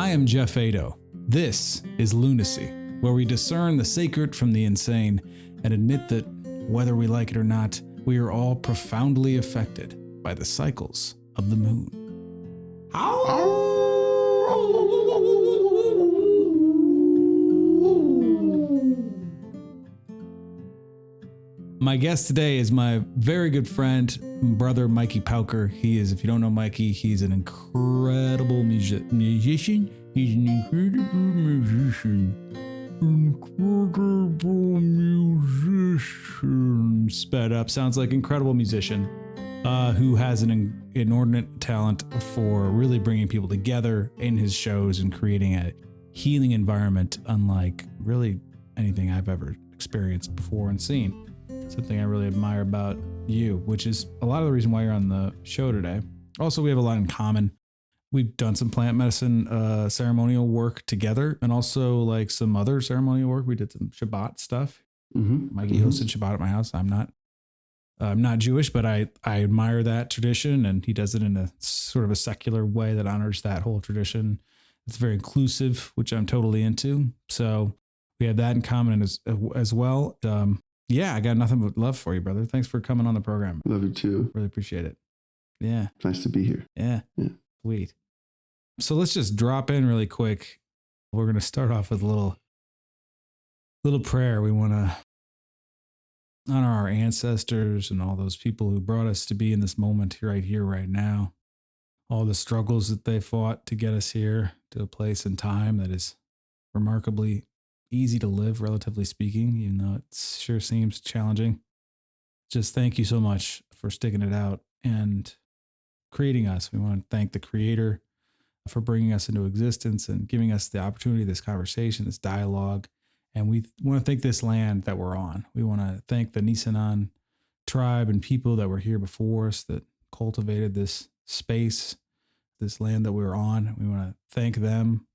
I am Geoff Eido. This is Lunacy, where we discern the sacred from the insane and admit that, whether we like it or not, we are all profoundly affected by the cycles of the moon. My guest today is my very good friend, brother Mikey Parker. He is, if you don't know Mikey, he's an incredible musician. He's an incredible musician. Incredible musician. Sped up. Sounds like incredible musician who has an inordinate talent for really bringing people together in his shows and creating a healing environment unlike really anything I've ever experienced before and seen. Something I really admire about you, which is a lot of the reason why you're on the show today. Also, we have a lot in common. We've done some plant medicine ceremonial work together, and also like some other ceremonial work. We did some Shabbat stuff. Mikey hosted Shabbat at my house. I'm not Jewish, but I admire that tradition, and he does it in a sort of a secular way that honors that whole tradition. It's very inclusive, which I'm totally into. So we have that in common as well. Yeah, I got nothing but love for you, brother. Thanks for coming on the program. Love you too. Really appreciate it. Yeah. Nice to be here. Yeah. Sweet. So let's just drop in really quick. We're going to start off with a little prayer. We want to honor our ancestors and all those people who brought us to be in this moment right here, right now. All the struggles that they fought to get us here to a place and time that is remarkably easy to live, relatively speaking, even though it sure seems challenging. Just thank you so much for sticking it out and creating us. We want to thank the Creator for bringing us into existence and giving us the opportunity, this conversation, this dialogue. And we want to thank this land that we're on. We want to thank the Nisenan tribe and people that were here before us that cultivated this space, this land that we're on. We want to thank them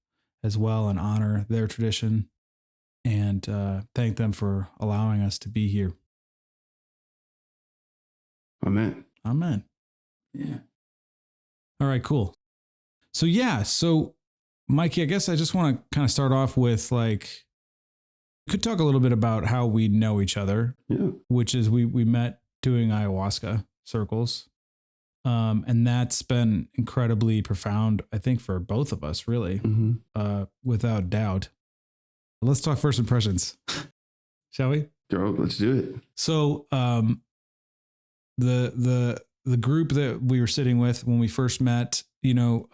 as well and honor their tradition. And thank them for allowing us to be here. Amen. Amen. Yeah. All right, cool. So Mikey, I guess I just want to kind of start off with like, you could talk a little bit about how we know each other, which is we met doing ayahuasca circles. And that's been incredibly profound, I think, for both of us, really, without doubt. Let's talk first impressions, shall we? Go, let's do it. So, the group that we were sitting with when we first met, you're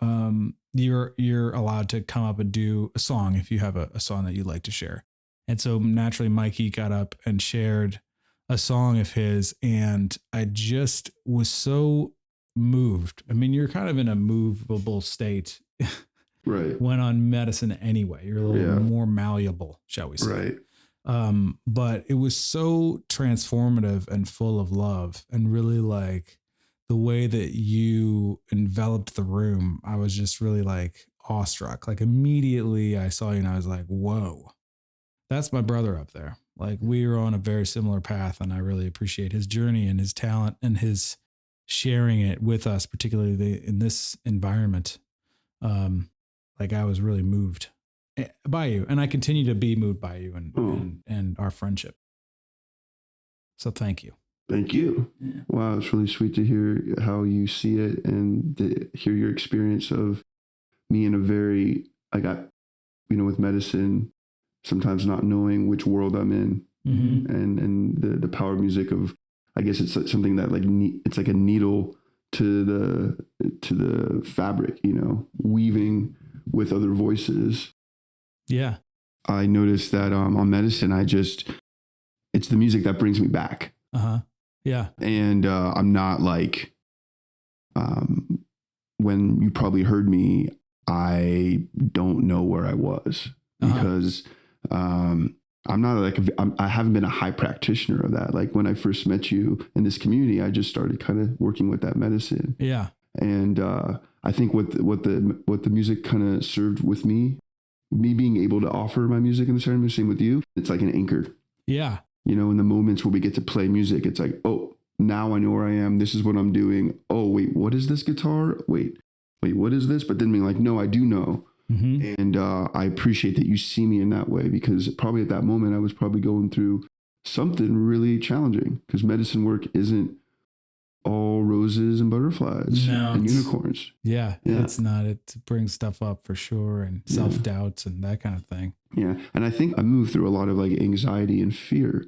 allowed to come up and do a song if you have a song that you'd like to share. And so naturally, Mikey got up and shared a song of his, and I just was so moved. I mean, you're kind of in a movable state. Right. When on medicine anyway, you're a little more malleable, shall we say. Right. But it was so transformative and full of love, and really like the way that you enveloped the room. I was just really like awestruck. Like immediately I saw you and I was like, whoa, that's my brother up there. Like we were on a very similar path, and I really appreciate his journey and his talent and his sharing it with us, particularly in this environment. Like I was really moved by you, and I continue to be moved by you and our friendship. So thank you. Thank you. Yeah. Wow. It's really sweet to hear how you see it and to hear your experience of me in a very, I got, with medicine, sometimes not knowing which world I'm in, and the power of music of, I guess it's something that like, it's like a needle to the fabric, weaving with other voices. Yeah. I noticed that on medicine, it's the music that brings me back. Yeah. And I'm not like, when you probably heard me, I don't know where I was because I'm not like, I haven't been a high practitioner of that. Like when I first met you in this community, I just started kind of working with that medicine. Yeah. And I think what the music kind of served with me being able to offer my music in the ceremony, same with you, it's like an anchor. Yeah. In the moments where we get to play music, it's like, oh, now I know where I am. This is what I'm doing. Oh, wait, what is this guitar? Wait, what is this? But then being like, no, I do know. And I appreciate that you see me in that way, because probably at that moment I was probably going through something really challenging, because medicine work isn't all roses and butterflies and unicorns. Yeah, it's not. It brings stuff up for sure, and self-doubts and that kind of thing. Yeah. And I think I moved through a lot of like anxiety and fear.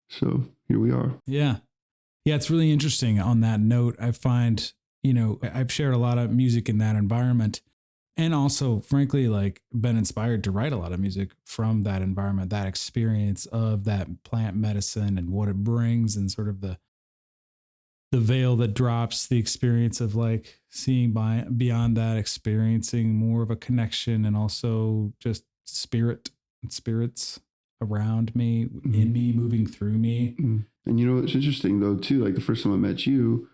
So here we are. Yeah. Yeah, it's really interesting on that note. I find, I've shared a lot of music in that environment, and also, frankly, like been inspired to write a lot of music from that environment, that experience of that plant medicine and what it brings, and sort of the veil that drops, the experience of like seeing beyond that, experiencing more of a connection, and also just spirits around me, in me, moving through me. And it's interesting though too, like the first time I met you,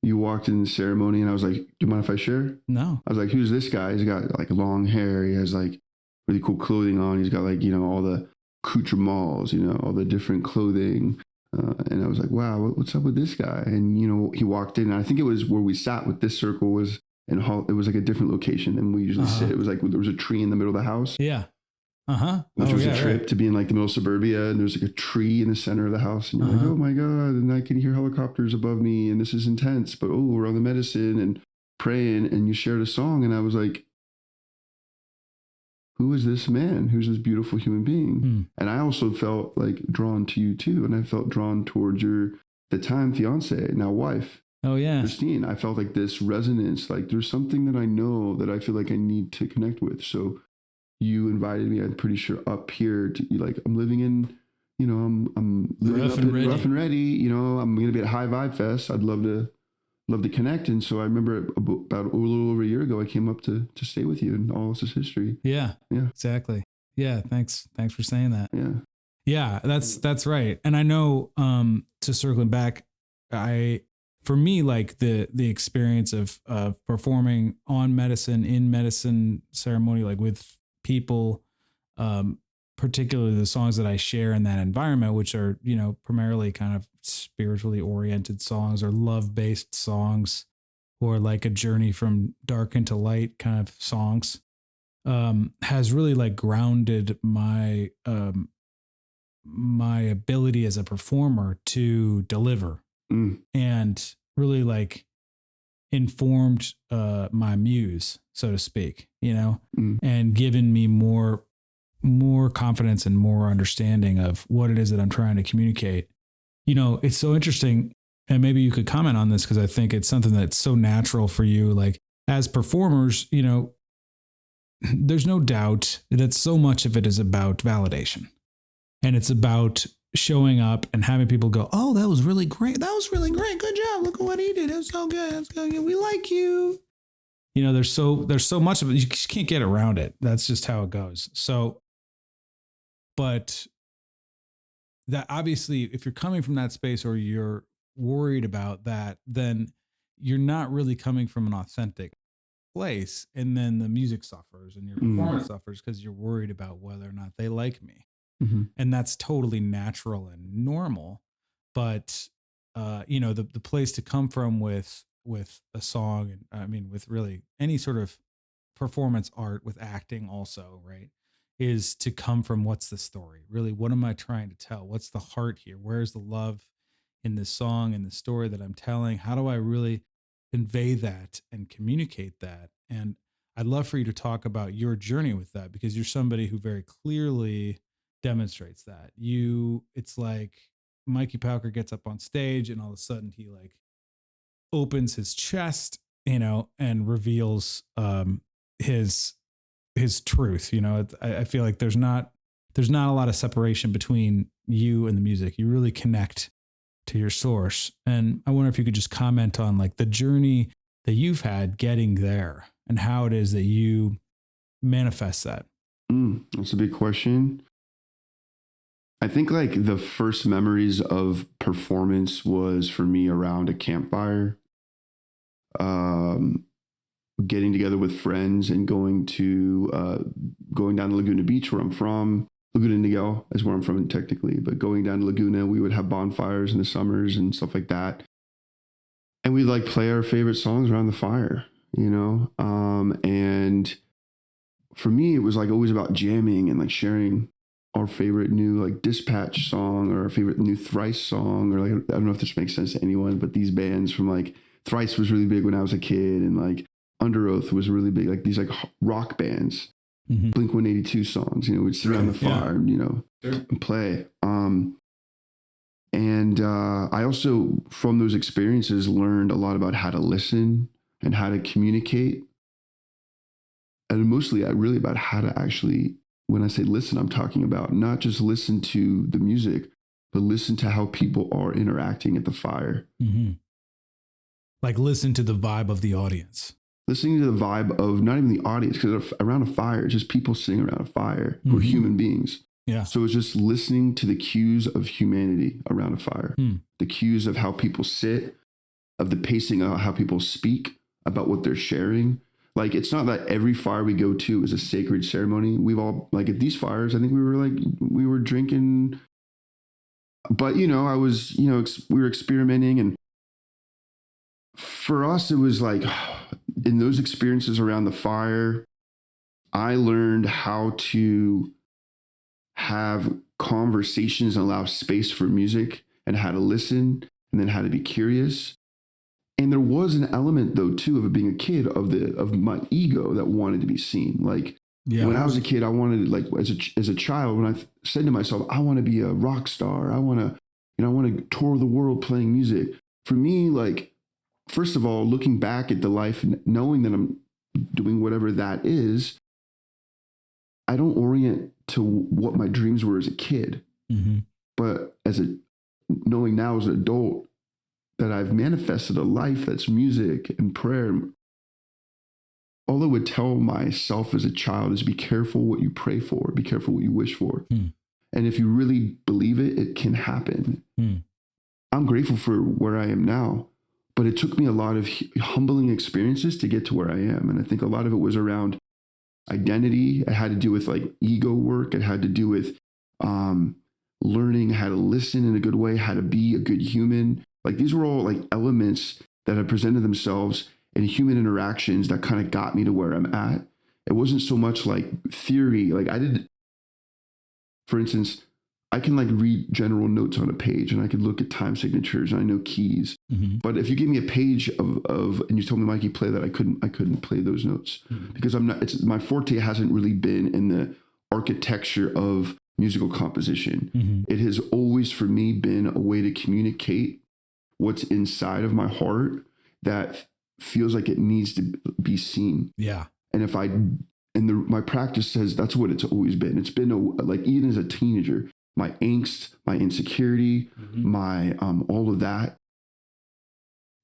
you walked in the ceremony and I was like, do you mind if I share? No. I was like, who's this guy? He's got like long hair. He has like really cool clothing on. He's got like, all the accoutrements, all the different clothing. And I was like, wow, what's up with this guy? And, he walked in, and I think it was where we sat with this circle was in hall. It was like a different location than we usually sit. It was like, there was a tree in the middle of the house. Yeah. Which was a trip to be in like the middle of suburbia, and there's like a tree in the center of the house, and you're like, oh my God, and I can hear helicopters above me, and this is intense, but we're on the medicine and praying, and you shared a song, and I was like, who is this man? Who's this beautiful human being? And I also felt like drawn to you too, and I felt drawn towards your, the time, fiance, now wife. Oh yeah. Christine. I felt like this resonance, like there's something that I know that I feel like I need to connect with. So you invited me, I'm pretty sure, up here to like, I'm living in, I'm living rough and ready, I'm going to be at High Vibe Fest. I'd love to connect. And so I remember about a little over a year ago, I came up to stay with you, and all this is history. Yeah, exactly. Yeah. Thanks for saying that. Yeah. Yeah, that's right. And I know, to circling back, for me, like the experience of performing on medicine, in medicine ceremony, like with people, particularly the songs that I share in that environment, which are, primarily kind of spiritually oriented songs or love-based songs, or like a journey from dark into light kind of songs, has really like grounded my my ability as a performer to deliver, and really like informed my muse, so to speak, and given me more confidence and more understanding of what it is that I'm trying to communicate. It's so interesting, and maybe you could comment on this, because I think it's something that's so natural for you. Like as performers, there's no doubt that so much of it is about validation, and it's about showing up and having people go, oh, that was really great. That was really great. Good job. Look at what he did. It was so good. It's so good. We like you. There's so much of it. You just can't get around it. That's just how it goes. So, but that obviously, if you're coming from that space, or you're worried about that, then you're not really coming from an authentic place. And then the music suffers and your performance suffers, because you're worried about whether or not they like me. And that's totally natural and normal. But, the place to come from with a song, and I mean, with really any sort of performance art, with acting also, right, is to come from, what's the story? Really, what am I trying to tell? What's the heart here? Where's the love in this song and the story that I'm telling? How do I really convey that and communicate that? And I'd love for you to talk about your journey with that, because you're somebody who very clearly demonstrates that. It's like Mikey Parker gets up on stage, and all of a sudden he like opens his chest, and reveals his truth. I feel like there's not a lot of separation between you and the music. You really connect to your source. And I wonder if you could just comment on like the journey that you've had getting there, and how it is that you manifest that. That's a big question. I think like the first memories of performance was for me around a campfire, getting together with friends and going down to Laguna Beach, where I'm from. Laguna Niguel is where I'm from technically, but going down to Laguna, we would have bonfires in the summers and stuff like that. And we'd like play our favorite songs around the fire, and for me, it was like always about jamming and like sharing our favorite new like Dispatch song or our favorite new Thrice song, or like, I don't know if this makes sense to anyone, but these bands from like Thrice was really big when I was a kid, and like Under Oath was really big, like these like rock bands, Blink 182 songs, we'd sit around the fire and, and play. And I also, from those experiences, learned a lot about how to listen and how to communicate. And mostly really about how to actually, when I say listen, I'm talking about not just listen to the music, but listen to how people are interacting at the fire. Like listen to the vibe of the audience. Listening to the vibe of not even the audience, because around a fire, it's just people sitting around a fire who are human beings. Yeah. So it's just listening to the cues of humanity around a fire, the cues of how people sit, of the pacing of how people speak about what they're sharing. Like, it's not that every fire we go to is a sacred ceremony. We've all, like at these fires, I think we were drinking, but I was, we were experimenting. And for us, it was like in those experiences around the fire, I learned how to have conversations and allow space for music, and how to listen, and then how to be curious. And there was an element, though, too, of it being a kid, of my ego that wanted to be seen. Like, when I was a kid, I wanted, like, as a child, when I said to myself, I want to be a rock star. I want to tour the world playing music. For me, like, first of all, looking back at the life and knowing that I'm doing whatever that is, I don't orient to what my dreams were as a kid. But knowing now as an adult, that I've manifested a life that's music and prayer. All I would tell myself as a child is be careful what you pray for, be careful what you wish for. And if you really believe it, it can happen. I'm grateful for where I am now, but it took me a lot of humbling experiences to get to where I am. And I think a lot of it was around identity. It had to do with like ego work. It had to do with learning how to listen in a good way, how to be a good human. Like, these were all like elements that have presented themselves in human interactions that kind of got me to where I'm at. It wasn't so much like theory. Like, for instance, I can like read general notes on a page, and I could look at time signatures, and I know keys. But if you give me a page of and you told me, Mikey, play that, I couldn't play those notes because my forte hasn't really been in the architecture of musical composition. It has always, for me, been a way to communicate what's inside of my heart that feels like it needs to be seen. Yeah. And my practice says that's what it's always been. It's been like, even as a teenager, my angst, my insecurity, my all of that,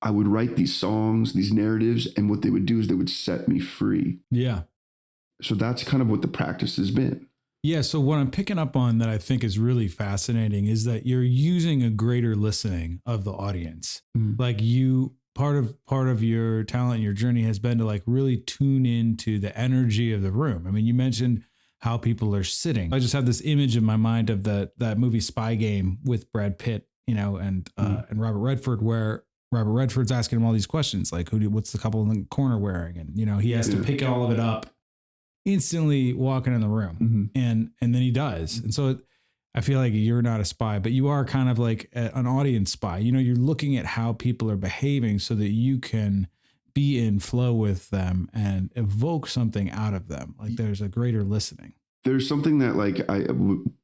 I would write these songs, these narratives, and what they would do is they would set me free. Yeah. So that's kind of what the practice has been. Yeah. So what I'm picking up on that I think is really fascinating is that you're using a greater listening of the audience. Like, part of your talent, your journey has been to like really tune into the energy of the room. I mean, you mentioned how people are sitting. I just have this image in my mind of that movie Spy Game with Brad Pitt, and Robert Redford, where Robert Redford's asking him all these questions, like what's the couple in the corner wearing? And, he has to pick all of it up instantly walking in the room. And then he does. And so I feel like you're not a spy, but you are kind of like an audience spy. You're looking at how people are behaving so that you can be in flow with them and evoke something out of them. Like, there's a greater listening. There's something that, like,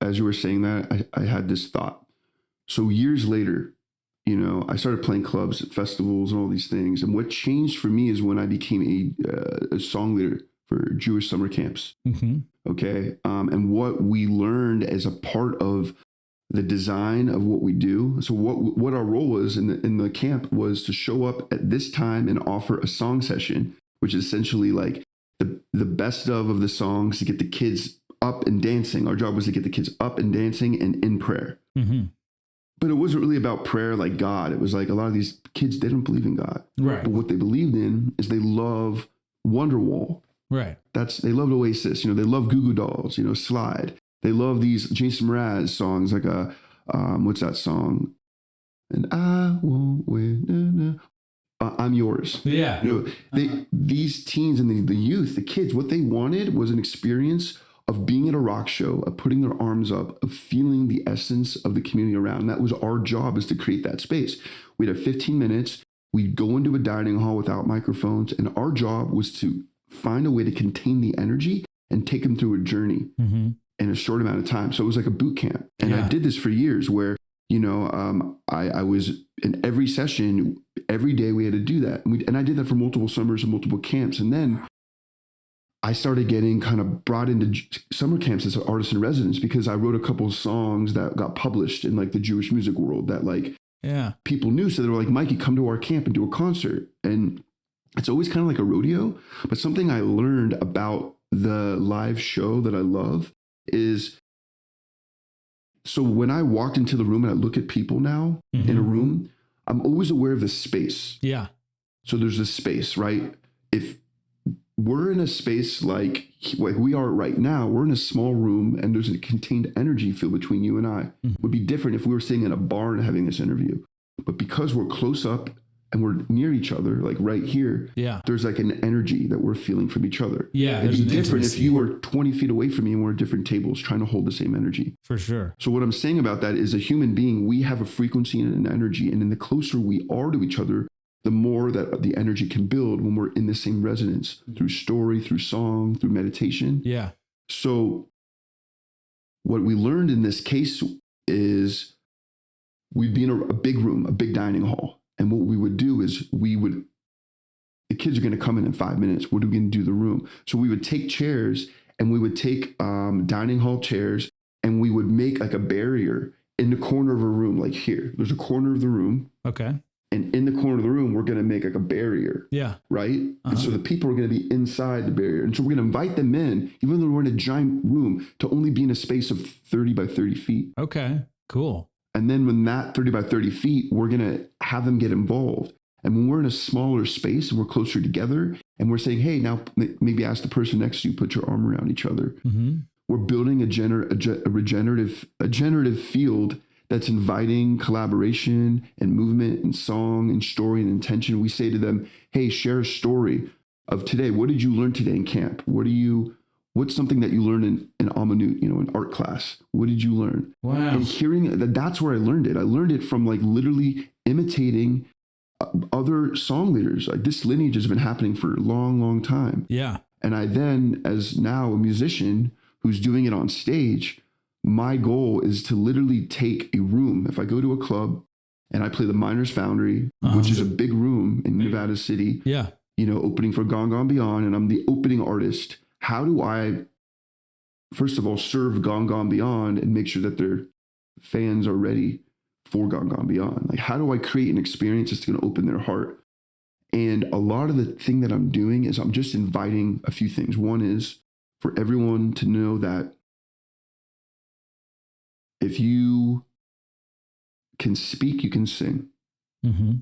as you were saying that, I had this thought. So years later, I started playing clubs at festivals and all these things. And what changed for me is when I became a song leader for Jewish summer camps. Okay. And what we learned as a part of the design of what we do. So what our role was in the camp was to show up at this time and offer a song session, which is essentially like the best of the songs to get the kids up and dancing. Our job was to get the kids up and dancing and in prayer. But it wasn't really about prayer like God. It was like a lot of these kids, they don't believe in God. Right. But what they believed in is they love Wonderwall. Right. They loved Oasis. They love Goo Goo Dolls, Slide. They love these Jason Mraz songs, like what's that song? And I won't win. I'm yours. Yeah. These teens and the youth, the kids, what they wanted was an experience of being at a rock show, of putting their arms up, of feeling the essence of the community around. And that was our job, is to create that space. We'd have 15 minutes. We'd go into a dining hall without microphones. And our job was to find a way to contain the energy and take them through a journey in a short amount of time. So it was like a boot camp. And I did this for years where, I was in every session, every day we had to do that. And I did that for multiple summers and multiple camps. And then I started getting kind of brought into summer camps as an artist in residence, because I wrote a couple of songs that got published in like the Jewish music world that people knew. So they were like, Mikey, come to our camp and do a concert. And it's always kind of like a rodeo. But something I learned about the live show that I love is, so when I walked into the room and I look at people now in a room, I'm always aware of the space. Yeah. So there's this space, right? If we're in a space like we are right now, we're in a small room and there's a contained energy field between you and I. It would be different if we were sitting in a bar and having this interview. But because we're close up and we're near each other, like right here, there's like an energy that we're feeling from each other. Yeah. It'd be different if you were 20 feet away from me and we're at different tables trying to hold the same energy. For sure. So what I'm saying about that is, a human being, we have a frequency and an energy. And then the closer we are to each other, the more that the energy can build when we're in the same resonance, through story, through song, through meditation. Yeah. So what we learned in this case is, we'd be in a big room, a big dining hall. And what we would do is the kids are going to come in 5 minutes. What are we going to do the room? So we would take chairs, and we would take dining hall chairs, and we would make like a barrier in the corner of a room, like here. There's a corner of the room. Okay. And in the corner of the room, we're going to make like a barrier. Yeah. Right? And so the people are going to be inside the barrier. And so we're going to invite them in, even though we're in a giant room, to only be in a space of 30 by 30 feet. Okay, cool. And then when that 30 by 30 feet, we're going to have them get involved. And when we're in a smaller space and we're closer together, and we're saying, hey, now maybe ask the person next to you, put your arm around each other. We're building a generative field that's inviting collaboration and movement and song and story and intention. We say to them, hey, share a story of today. What did you learn today in camp? What's something that you learned in Amanut, in art class? What did you learn? Wow. And hearing that's where I learned it. I learned it from like literally imitating other song leaders. Like, this lineage has been happening for a long, long time. Yeah. And I then, as now a musician who's doing it on stage, my goal is to literally take a room. If I go to a club and I play the Miners Foundry, which is a big room in Nevada City, opening for Gone Gone Beyond, and I'm the opening artist, how do I, first of all, serve Gone Gone Beyond and make sure that their fans are ready for Gone Gone Beyond? Like, how do I create an experience that's going to open their heart? And a lot of the thing that I'm doing is I'm just inviting a few things. One is for everyone to know that if you can speak, you can sing. And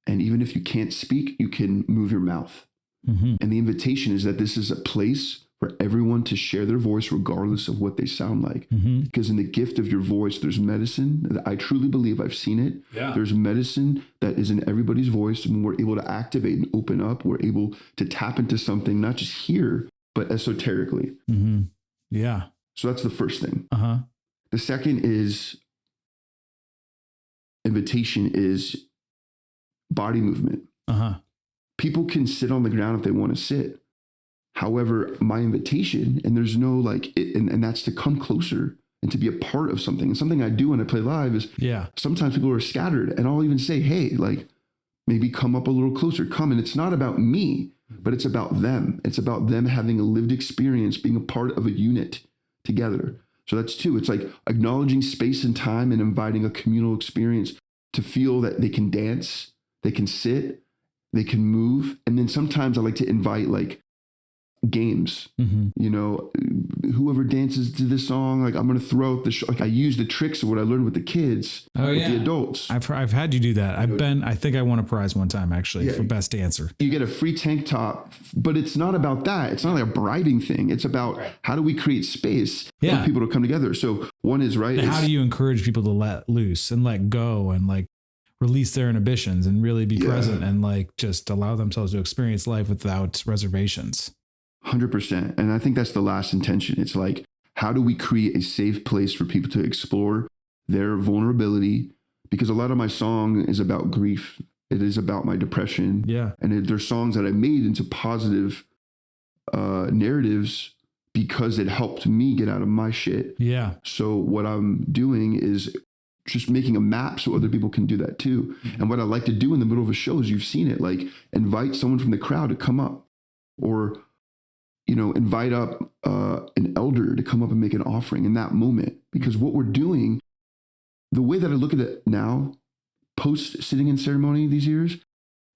even if you can't speak, you can move your mouth. And the invitation is that this is a place for everyone to share their voice regardless of what they sound like. Because in the gift of your voice, there's medicine. I truly believe, I've seen it. Yeah. There's medicine that is in everybody's voice. And when we're able to activate and open up, we're able to tap into something, not just here, but esoterically. Yeah. So that's the first thing. The second is invitation is body movement. People can sit on the ground if they want to sit. However, my invitation, and there's no and that's to come closer and to be a part of something. And something I do when I play live is sometimes people are scattered, and I'll even say, hey, like, maybe come up a little closer, come. And it's not about me, but it's about them. It's about them having a lived experience, being a part of a unit together. So that's two. It's like acknowledging space and time and inviting a communal experience to feel that they can dance, they can sit, they can move. And then sometimes I like to invite like games, whoever dances to this song, like I'm going to throw out like I use the tricks of what I learned with the kids, with the adults. I've had you do that. I think I won a prize one time actually for best dancer. You get a free tank top, but it's not about that. It's not like a bribing thing. It's about how do we create space for people to come together. So one is how do you encourage people to let loose and let go and like release their inhibitions and really be present and like just allow themselves to experience life without reservations. 100%. And I think that's the last intention. It's like, how do we create a safe place for people to explore their vulnerability? Because a lot of my song is about grief. It is about my depression. Yeah. And there's songs that I made into positive narratives because it helped me get out of my shit. Yeah. So what I'm doing is just making a map so other people can do that too. Mm-hmm. And what I like to do in the middle of a show is, you've seen it, like invite someone from the crowd to come up, or, you know, invite up an elder to come up and make an offering in that moment. Because what we're doing, the way that I look at it now, post sitting in ceremony these years,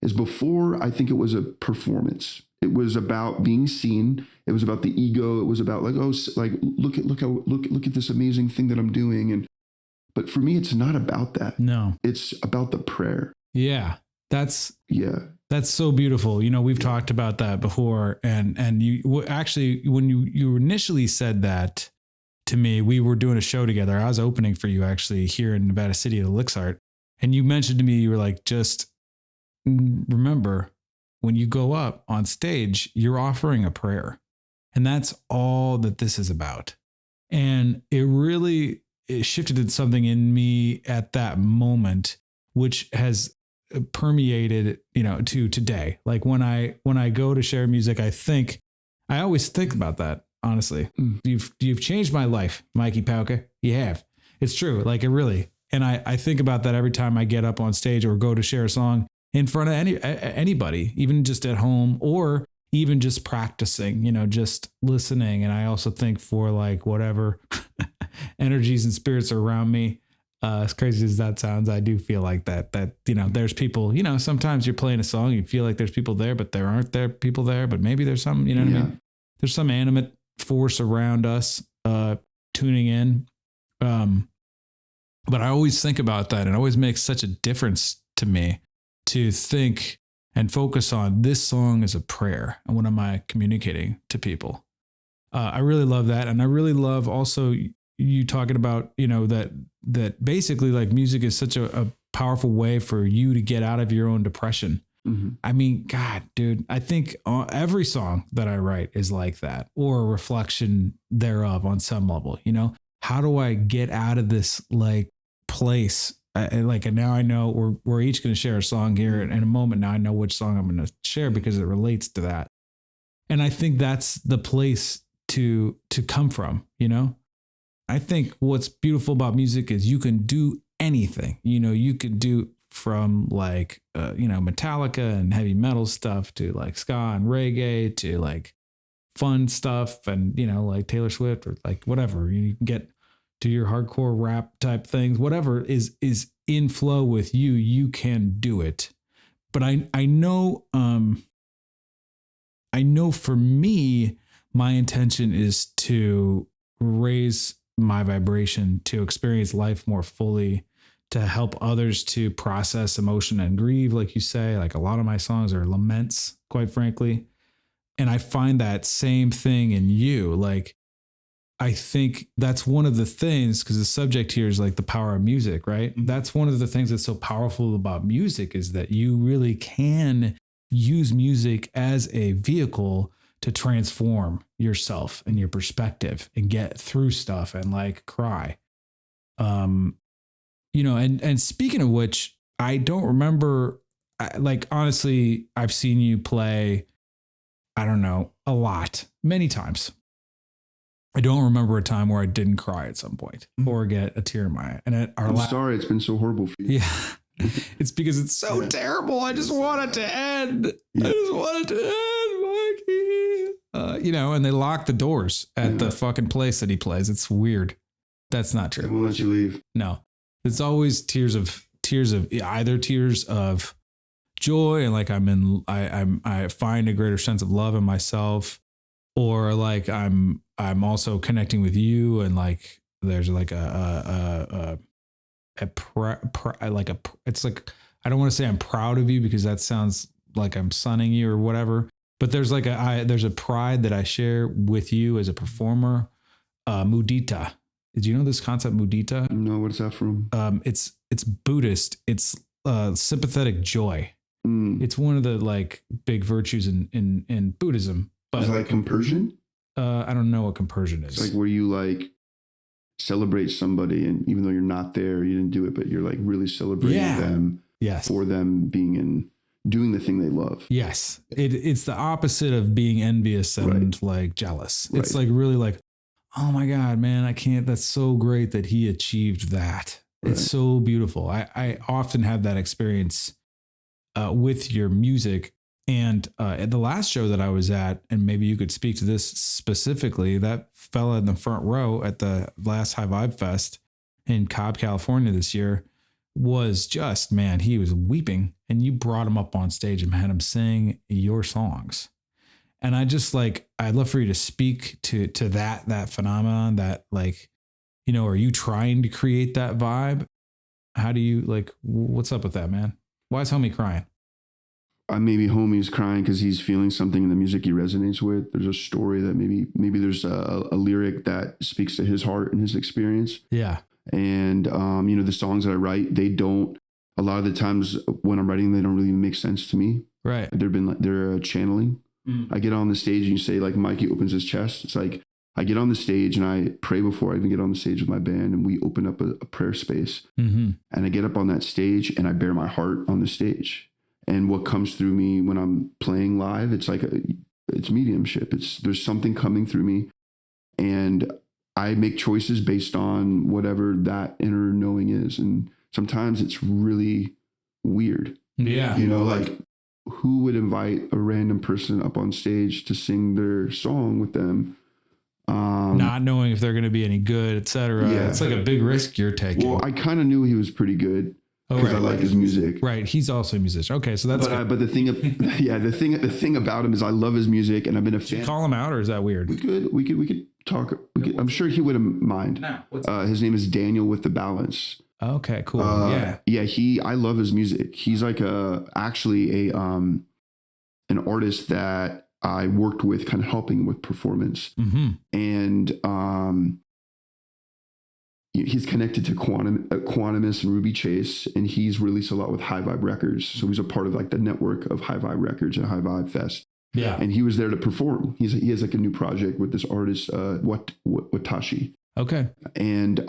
is before I think it was a performance. It was about being seen. It was about the ego. It was about like, oh, like look at this amazing thing that I'm doing. But for me, it's not about that. No, it's about the prayer. Yeah, that's so beautiful. You know, we've talked about that before, and you actually, when you initially said that to me, we were doing a show together. I was opening for you actually here in Nevada City at Elixart, and you mentioned to me, you were like, just remember, when you go up on stage, you're offering a prayer. And that's all that this is about. And it shifted something in me at that moment, which has permeated, you know, to today. Like when I go to share music, I always think about that, honestly. You've changed my life, Mikey Parker. You have. It's true. Like it really. And I think about that every time I get up on stage or go to share a song in front of anybody, even just at home or even just practicing, you know, just listening. And I also think for like whatever energies and spirits are around me, as crazy as that sounds, I do feel like that, you know, there's people, you know, sometimes you're playing a song, you feel like there's people there, but there aren't people there, but maybe there's some, you know what I mean? There's some animate force around us, tuning in. But I always think about that, and it always makes such a difference to me to think and focus on this song as a prayer. And what am I communicating to people? I really love that. And I really love also you talking about, you know, that basically like music is such a powerful way for you to get out of your own depression. Mm-hmm. I mean, God, dude, I think every song that I write is like that, or a reflection thereof on some level. You know, how do I get out of this like place? And now I know we're each going to share a song here in a moment. Now I know which song I'm going to share because it relates to that. And I think that's the place to come from, you know. I think what's beautiful about music is you can do anything. You know, you could do from like, you know, Metallica and heavy metal stuff to like ska and reggae to like fun stuff and, you know, like Taylor Swift or like whatever. You can get to your hardcore rap type things, whatever is in flow with you, you can do it. But I know for me, my intention is to raise my vibration, to experience life more fully, to help others to process emotion and grieve. Like you say, like a lot of my songs are laments, quite frankly. And I find that same thing in you. Like, I think that's one of the things, because the subject here is like the power of music, right? That's one of the things that's so powerful about music is that you really can use music as a vehicle to transform yourself and your perspective and get through stuff and like cry. You know, and speaking of which, I don't remember, like, honestly, I've seen you play, I don't know, a lot, many times. I don't remember a time where I didn't cry at some point or get a tear in my eye. And I'm sorry, it's been so horrible for you. Yeah. It's because it's so terrible. I just want it to end. I just want it to end, Mikey. You know, and they lock the doors at the fucking place that he plays. It's weird. That's not true. They won't let you leave. No. It's always tears of either tears of joy and like I find a greater sense of love in myself, or like I'm also connecting with you, and like there's like it's like, I don't want to say I'm proud of you because that sounds like I'm sunning you or whatever, but there's like there's a pride that I share with you as a performer. Mudita. Did you know this concept, mudita? No, what's that from? It's Buddhist. It's sympathetic joy. It's one of the like big virtues in Buddhism. But is it like compersion? I don't know what compersion is. It's like where you like celebrate somebody, and even though you're not there, you didn't do it, but you're like really celebrating them for them being doing the thing they love. Yes. It's the opposite of being envious and like jealous. It's like really like, oh my God, man, I can't, that's so great that he achieved that. It's so beautiful. I often have that experience with your music. And at the last show that I was at, and maybe you could speak to this specifically, that fella in the front row at the last High Vibe Fest in Cobb, California this year was just, man, he was weeping, and you brought him up on stage and had him sing your songs. And I just like, I'd love for you to speak to that phenomenon, that like, you know, are you trying to create that vibe? How do you like, what's up with that, man? Why is homie crying? Maybe homie's crying because he's feeling something in the music he resonates with. There's a story that maybe there's a lyric that speaks to his heart and his experience. Yeah. And, you know, the songs that I write, a lot of the times when I'm writing, they don't really make sense to me. Right. They're channeling. I get on the stage and you say like Mikey opens his chest. It's like I get on the stage and I pray before I even get on the stage with my band, and we open up a prayer space. And I get up on that stage and I bare my heart on the stage. And what comes through me when I'm playing live, it's like it's mediumship. There's something coming through me, and I make choices based on whatever that inner knowing is. And sometimes it's really weird. Yeah. You know, like who would invite a random person up on stage to sing their song with them? Not knowing if they're going to be any good, et cetera. Yeah. It's like a big risk you're taking. Well, I kind of knew he was pretty good. Because I like his music. Right. He's also a musician. Okay. So that's but the thing about him is I love his music, and I've been a fan. Did you call him out, or is that weird? We could talk. I'm sure he wouldn't mind. No. His name is Daniel with the Balance. Okay, cool. I love his music. He's like actually an artist that I worked with, kind of helping with performance. And he's connected to Quantumous and Ruby Chase, and he's released a lot with High Vibe Records. So he's a part of like the network of High Vibe Records and High Vibe Fest. Yeah. And he was there to perform. He has like a new project with this artist, Watashi. Okay. And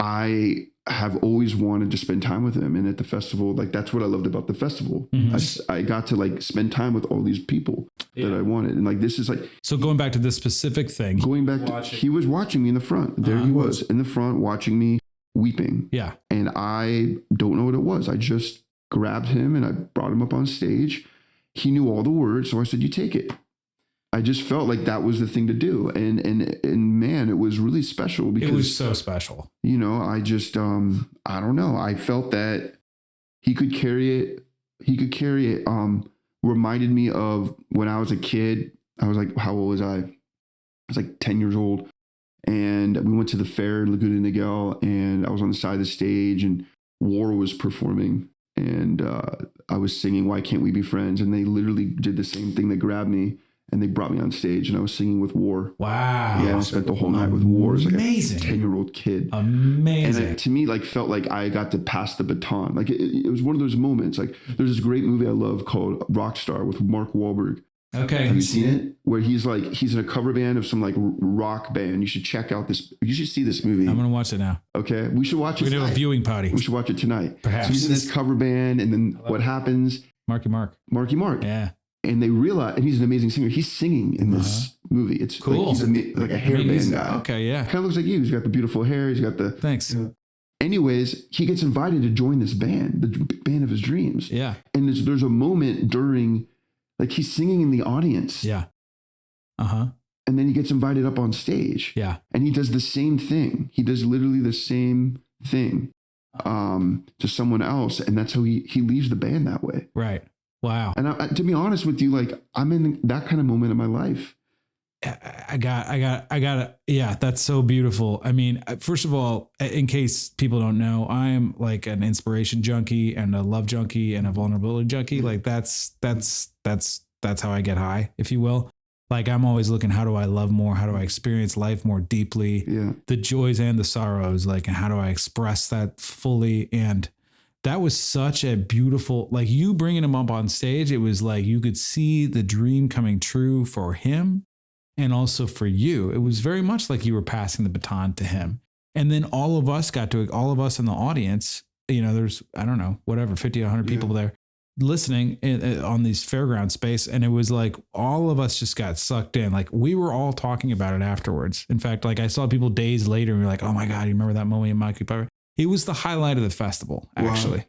I have always wanted to spend time with him. And at the festival, like that's what I loved about the festival. I got to like spend time with all these people that I wanted. And like, this is like, so going back to this specific thing, he was watching me in the front. There he was in the front watching me weeping. Yeah. And I don't know what it was. I just grabbed him and I brought him up on stage. He knew all the words. So I said, you take it. I just felt like that was the thing to do. And man, it was really special because it was so special. You know, I just, I don't know. I felt that he could carry it. Reminded me of when I was a kid. I was like, how old was I? I was like 10 years old. And we went to the fair in Laguna Niguel, and I was on the side of the stage, and War was performing. And I was singing, Why Can't We Be Friends? And they literally did the same thing. They grabbed me and they brought me on stage, and I was singing with War. Wow. Yeah, I spent the whole night with War as like amazing. A 10-year-old kid. Amazing. And to me, like, felt like I got to pass the baton. Like, it was one of those moments. Like, there's this great movie I love called Rockstar with Mark Wahlberg. Okay. Have you seen it? Where he's in a cover band of some like rock band. You should check out this. You should see this movie. I'm going to watch it now. Okay. We should watch it. We do a viewing party. We should watch it tonight. Perhaps. So he's in this cover band, and then what happens? Marky Mark. Yeah. And they realize, and he's an amazing singer. He's singing in this movie. It's cool. Like he's like a hair band guy. Okay, yeah. Kind of looks like you. He's got the beautiful hair. He's got the... Thanks. Anyways, he gets invited to join this band, the band of his dreams. Yeah. And there's a moment during, like, he's singing in the audience. Yeah. And then he gets invited up on stage. Yeah. And he does the same thing. He does literally the same thing to someone else. And that's how he leaves the band that way. Right. Wow. And to be honest with you, like, I'm in that kind of moment in my life. I got it. Yeah, that's so beautiful. I mean, first of all, in case people don't know, I am like an inspiration junkie and a love junkie and a vulnerability junkie. Like that's how I get high, if you will. Like, I'm always looking, how do I love more? How do I experience life more deeply? Yeah. The joys and the sorrows, like, and how do I express that fully? And that was such a beautiful, like you bringing him up on stage. It was like you could see the dream coming true for him and also for you. It was very much like you were passing the baton to him. And then all of us in the audience, you know, there's, I don't know, whatever, 50 to 100 people there listening on these fairground space. And it was like, all of us just got sucked in. Like we were all talking about it afterwards. In fact, like I saw people days later and we were like, oh my God, you remember that moment in Mikey Parker? It was the highlight of the festival, actually. Wow.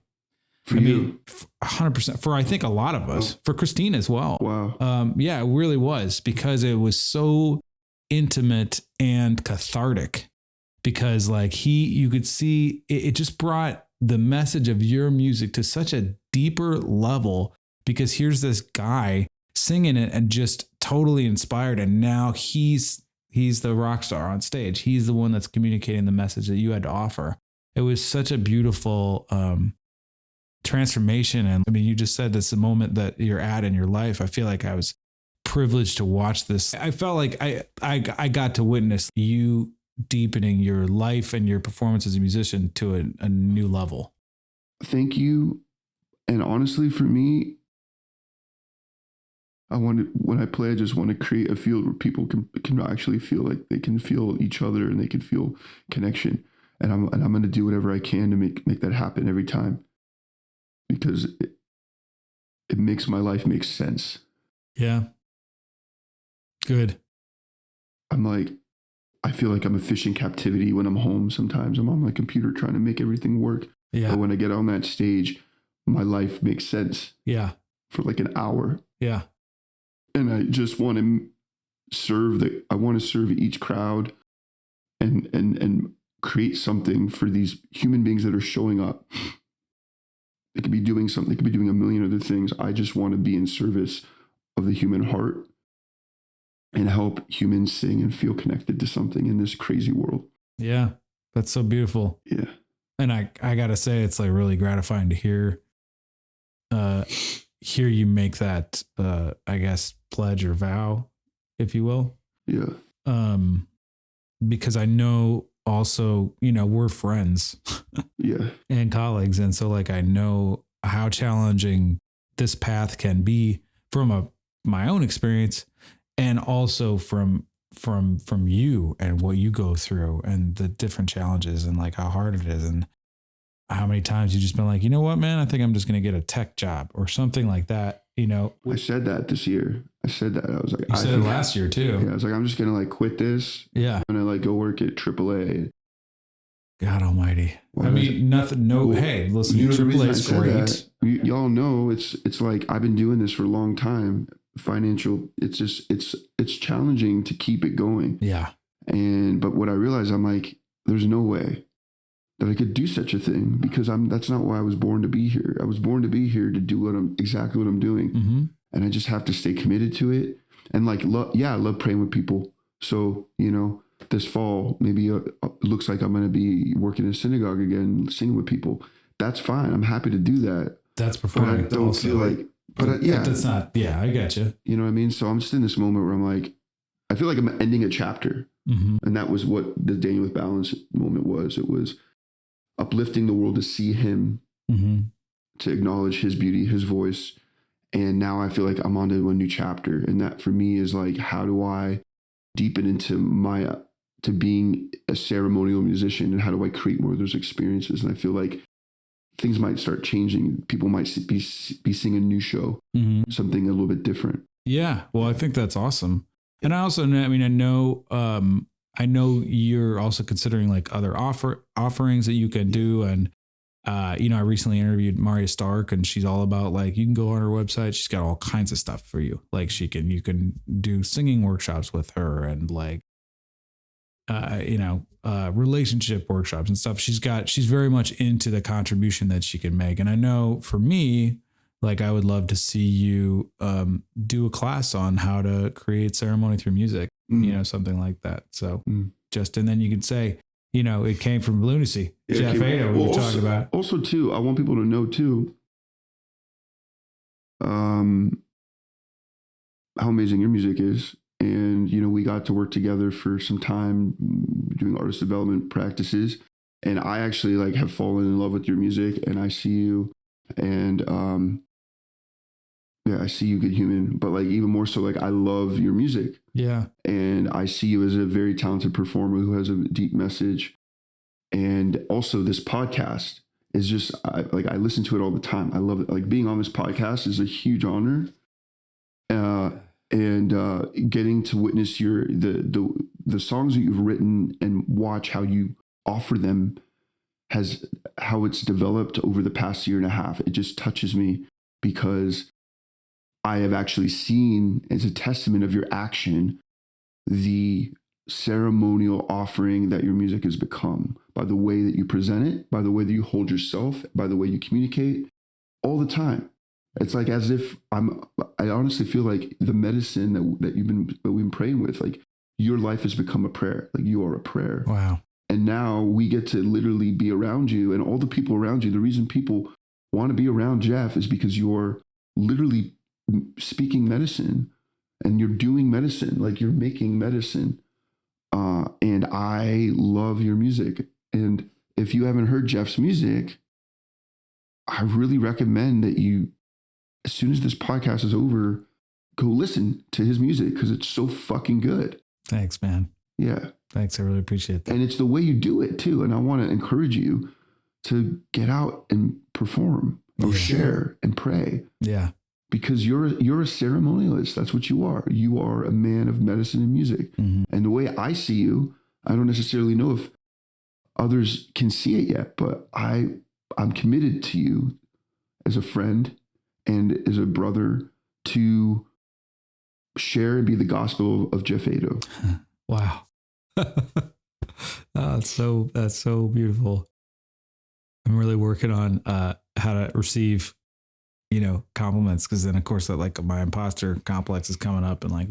For you? 100%. For I think a lot of us, for Christine as well. Wow. Yeah, it really was, because it was so intimate and cathartic, because like you could see it just brought the message of your music to such a deeper level, because here's this guy singing it and just totally inspired. And now he's the rock star on stage. He's the one that's communicating the message that you had to offer. It was such a beautiful transformation. And I mean, you just said this the moment that you're at in your life. I feel like I was privileged to watch this. I felt like I got to witness you deepening your life and your performance as a musician to a new level. Thank you. And honestly, for me, when I play, I just want to create a field where people can actually feel like they can feel each other and they can feel connection. And I'm going to do whatever I can to make that happen every time, because it makes my life make sense. Yeah. Good. I feel like I'm a fish in captivity when I'm home. Sometimes I'm on my computer trying to make everything work. Yeah. But when I get on that stage, my life makes sense. Yeah. For like an hour. Yeah. And I just want to serve each crowd and create something for these human beings that are showing up. They could be doing something. They could be doing a million other things. I just want to be in service of the human heart and help humans sing and feel connected to something in this crazy world. Yeah. That's so beautiful. Yeah. And I got to say, it's like really gratifying to hear you make that, I guess, pledge or vow, if you will. Yeah. Because I know also, you know, we're friends and colleagues. And so like, I know how challenging this path can be from my own experience, and also from you and what you go through and the different challenges and like how hard it is. And how many times you just been like, you know what, man, I think I'm just going to get a tech job or something like that. You know, I said that this year. I said that. I was like, you said it last year too. Yeah. I was like, I'm just going to like quit this. Yeah. I'm going to like go work at AAA. God almighty. Well, I mean, nothing, no, well, hey, listen, AAA is great. Y'all know it's like, I've been doing this for a long time. Financial, it's challenging to keep it going. Yeah. But what I realized, I'm like, there's no way that I could do such a thing, because that's not why I was born to be here. I was born to be here to do exactly what I'm doing. Mm-hmm. And I just have to stay committed to it. And like, I love praying with people. So, you know, this fall, maybe it looks like I'm going to be working in a synagogue again, singing with people. That's fine. I'm happy to do that. That's performing. But I don't feel like, that's not, I got you. You know what I mean? So I'm just in this moment where I'm like, I feel like I'm ending a chapter. Mm-hmm. And that was what the Daniel with Balance moment was. It was uplifting the world to see him, mm-hmm. to acknowledge his beauty, his voice. And now I feel like I'm on to a new chapter. And that for me is like, how do I deepen into to being a ceremonial musician, and how do I create more of those experiences? And I feel like things might start changing. People might be seeing a new show, mm-hmm. something a little bit different. Yeah. Well, I think that's awesome. And I also, I know you're also considering like other offerings that you can do. And, I recently interviewed Marya Stark, and she's all about like, you can go on her website. She's got all kinds of stuff for you. Like you can do singing workshops with her, and like, relationship workshops and stuff. She's very much into the contribution that she can make. And I know for me, like I would love to see you do a class on how to create ceremony through music, something like that. So and then you could say, it came from Lunacy. Geoff Eido, we were talking about. Also too, I want people to know too, how amazing your music is. And, we got to work together for some time doing artist development practices. And I actually like have fallen in love with your music, and I see you, and yeah, I see you, good human. But like even more so, like I love your music. Yeah. And I see you as a very talented performer who has a deep message. And also this podcast is just I listen to it all the time. I love it. Like being on this podcast is a huge honor. And getting to witness the songs that you've written and watch how you offer them, how it's developed over the past year and a half. It just touches me because I have actually seen, as a testament of your action, the ceremonial offering that your music has become by the way that you present it, by the way that you hold yourself, by the way you communicate all the time. It's like as if I honestly feel like the medicine that we've been praying with, like your life has become a prayer. Like you are a prayer. Wow. And now we get to literally be around you, and all the people around you. The reason people want to be around Geoff is because you're literally speaking medicine, and you're doing medicine, like you're making medicine. And I love your music. And if you haven't heard Geoff's music, I really recommend that you, as soon as this podcast is over, go listen to his music because it's so fucking good. Thanks, man. Yeah. Thanks. I really appreciate that. And it's the way you do it too. And I want to encourage you to get out and perform or share and pray. Yeah. Because you're a ceremonialist. That's what you are. You are a man of medicine and music. Mm-hmm. And the way I see you, I don't necessarily know if others can see it yet, but I'm committed to you as a friend and as a brother to share and be the gospel of Geoff Eido. Wow. That's so beautiful. I'm really working on how to receive, compliments, because then of course that like my imposter complex is coming up, and like,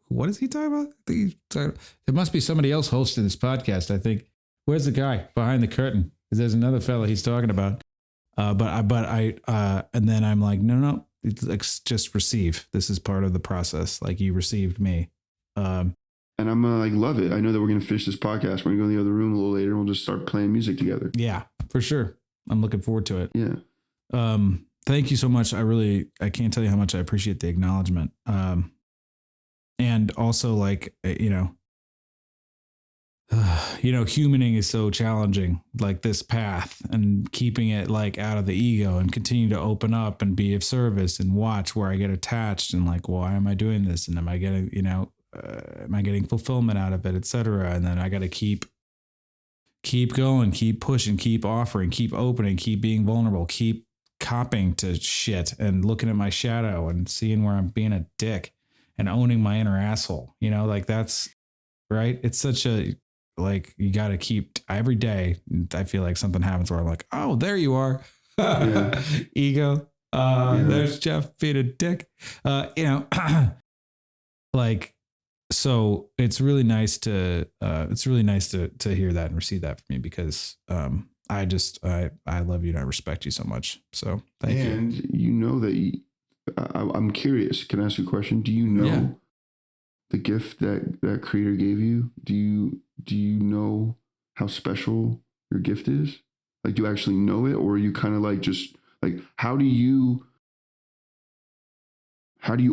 what is he talking about? There must be somebody else hosting this podcast. I think. Where's the guy behind the curtain? Because there's another fella he's talking about. But I and then I'm like, no, it's like, just receive. This is part of the process. Like you received me. And I'm gonna like love it. I know that we're gonna finish this podcast. We're gonna go in the other room a little later, and we'll just start playing music together. Yeah, for sure. I'm looking forward to it. Yeah. Thank you so much. I can't tell you how much I appreciate the acknowledgement. And also like, humaning is so challenging, like this path, and keeping it like out of the ego and continue to open up and be of service and watch where I get attached and like, why am I doing this? And am I getting, am I getting fulfillment out of it, et cetera? And then I got to keep going, keep pushing, keep offering, keep opening, keep being vulnerable, keep copping to shit and looking at my shadow and seeing where I'm being a dick and owning my inner asshole, like that's right. It's such a, like, you got to keep every day. I feel like something happens where I'm like, oh, there you are. Yeah. Ego. There's Geoff being a dick. Like, so it's really nice to hear that and receive that from me, because, I love you and I respect you so much. So thank you. And that I'm curious. Can I ask you a question? Do you know the gift that Creator gave you? Do you know how special your gift is? Like, do you actually know it, or are you kind of like just like how do you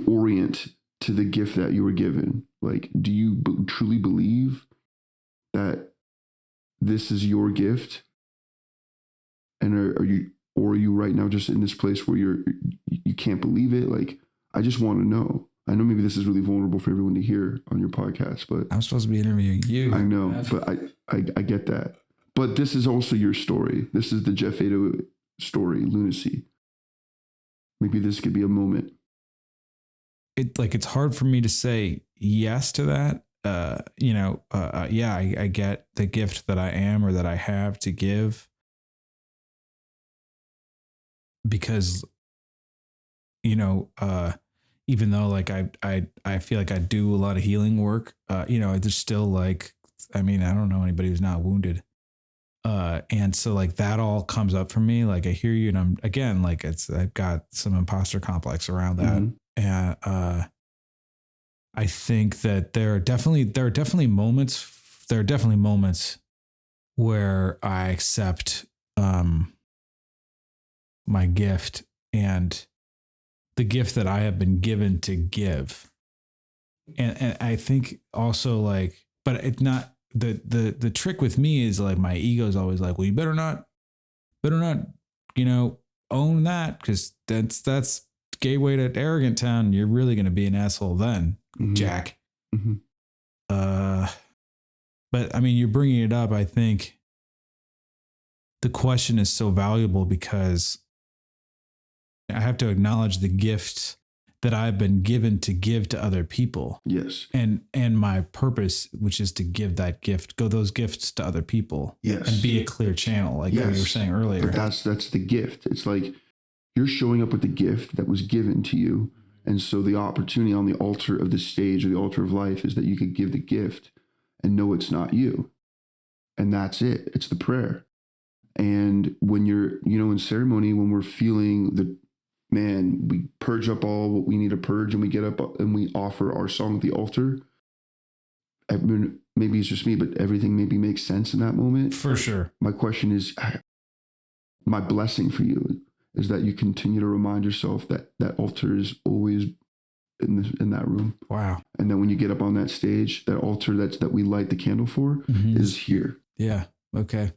orient to the gift that you were given? Like, do you truly believe that this is your gift? And are you right now just in this place where you can't believe it? Like, I just want to know. I know maybe this is really vulnerable for everyone to hear on your podcast, but I'm supposed to be interviewing you. I know, but I get that. But this is also your story. This is the Geoff Eido story, Lunacy. Maybe this could be a moment. It's hard for me to say yes to that. I get the gift that I am or that I have to give, because, even though like I feel like I do a lot of healing work, there's still like, I don't know anybody who's not wounded. And so like that all comes up for me. Like I hear you, and I'm again, like I've got some imposter complex around that. Mm-hmm. And, I think that there are definitely moments where I accept my gift and the gift that I have been given to give. And I think also like, but it's not the trick with me is like my ego is always like, well, you better not, own that, because that's gateway to arrogant town. You're really going to be an asshole then, Jack. Mm-hmm. But I mean, you're bringing it up. I think the question is so valuable because I have to acknowledge the gift that I've been given to give to other people. Yes. And my purpose, which is to give that gift, go those gifts to other people. Yes. And be a clear channel, like what you were saying earlier. But that's the gift. It's like you're showing up with the gift that was given to you. And so the opportunity on the altar of the stage or the altar of life is that you could give the gift and know it's not you. And that's it. It's the prayer. And when you're, in ceremony, when we're feeling we purge up all what we need to purge and we get up and we offer our song at the altar. I mean, maybe it's just me, but everything maybe makes sense in that moment. For sure. My question is, my blessing for you is that you continue to remind yourself that that altar is always in that room. Wow. And then when you get up on that stage, that altar that we light the candle for is here. Yeah. Okay.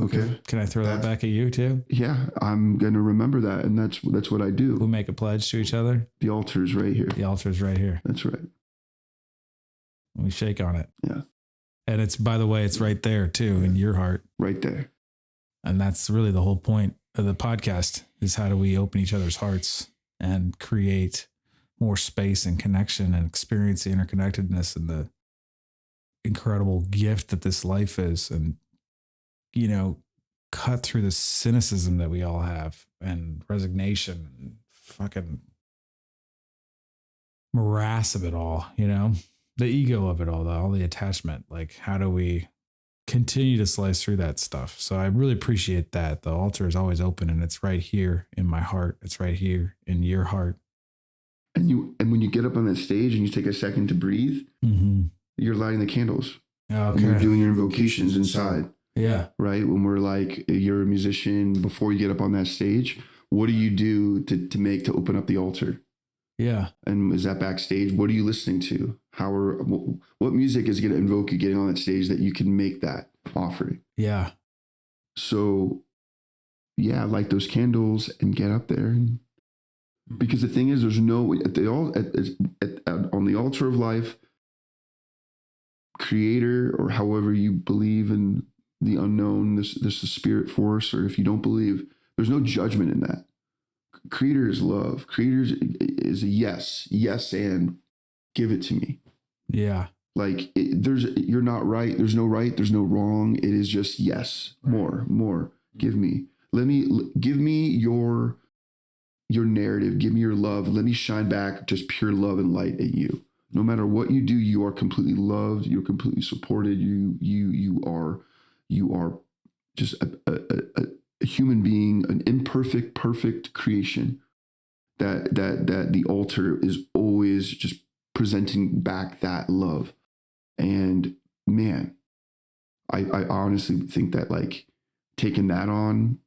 Can I throw that back at you too? Yeah, I'm going to remember that. And that's what I do. We'll make a pledge to each other. The altar's right here. The altar's right here. That's right. We shake on it. Yeah. And it's, by the way, it's right there too, in your heart. Right there. And that's really the whole point of the podcast is how do we open each other's hearts and create more space and connection and experience the interconnectedness and the incredible gift that this life is. And, cut through the cynicism that we all have and resignation and fucking morass of it all, the ego of it all the attachment. Like, how do we continue to slice through that stuff? So I really appreciate that. The altar is always open and it's right here in my heart. It's right here in your heart. And when you get up on that stage and you take a second to breathe, you're lighting the candles. Okay. And you're doing your invocations inside. Yeah. Right. When we're like, you're a musician, before you get up on that stage, what do you do to open up the altar? Yeah. And is that backstage? What are you listening to? What music is going to invoke you getting on that stage that you can make that offering? Yeah. So yeah, light those candles and get up there. Because the thing is, there's no, on the altar of life, creator, or however you believe in the unknown, this is spirit force, or if you don't believe, there's no judgment in that. Creator is love. Creator is a yes, and give it to me. Yeah. Like you're not right. There's no right. There's no wrong. It is just yes, more. Give me. Give me your narrative. Give me your love. Let me shine back just pure love and light at you. No matter what you do, you are completely loved. You're completely supported. You are just a human being, an imperfect, perfect creation. That the altar is always just presenting back that love. And man, I honestly think that like taking that on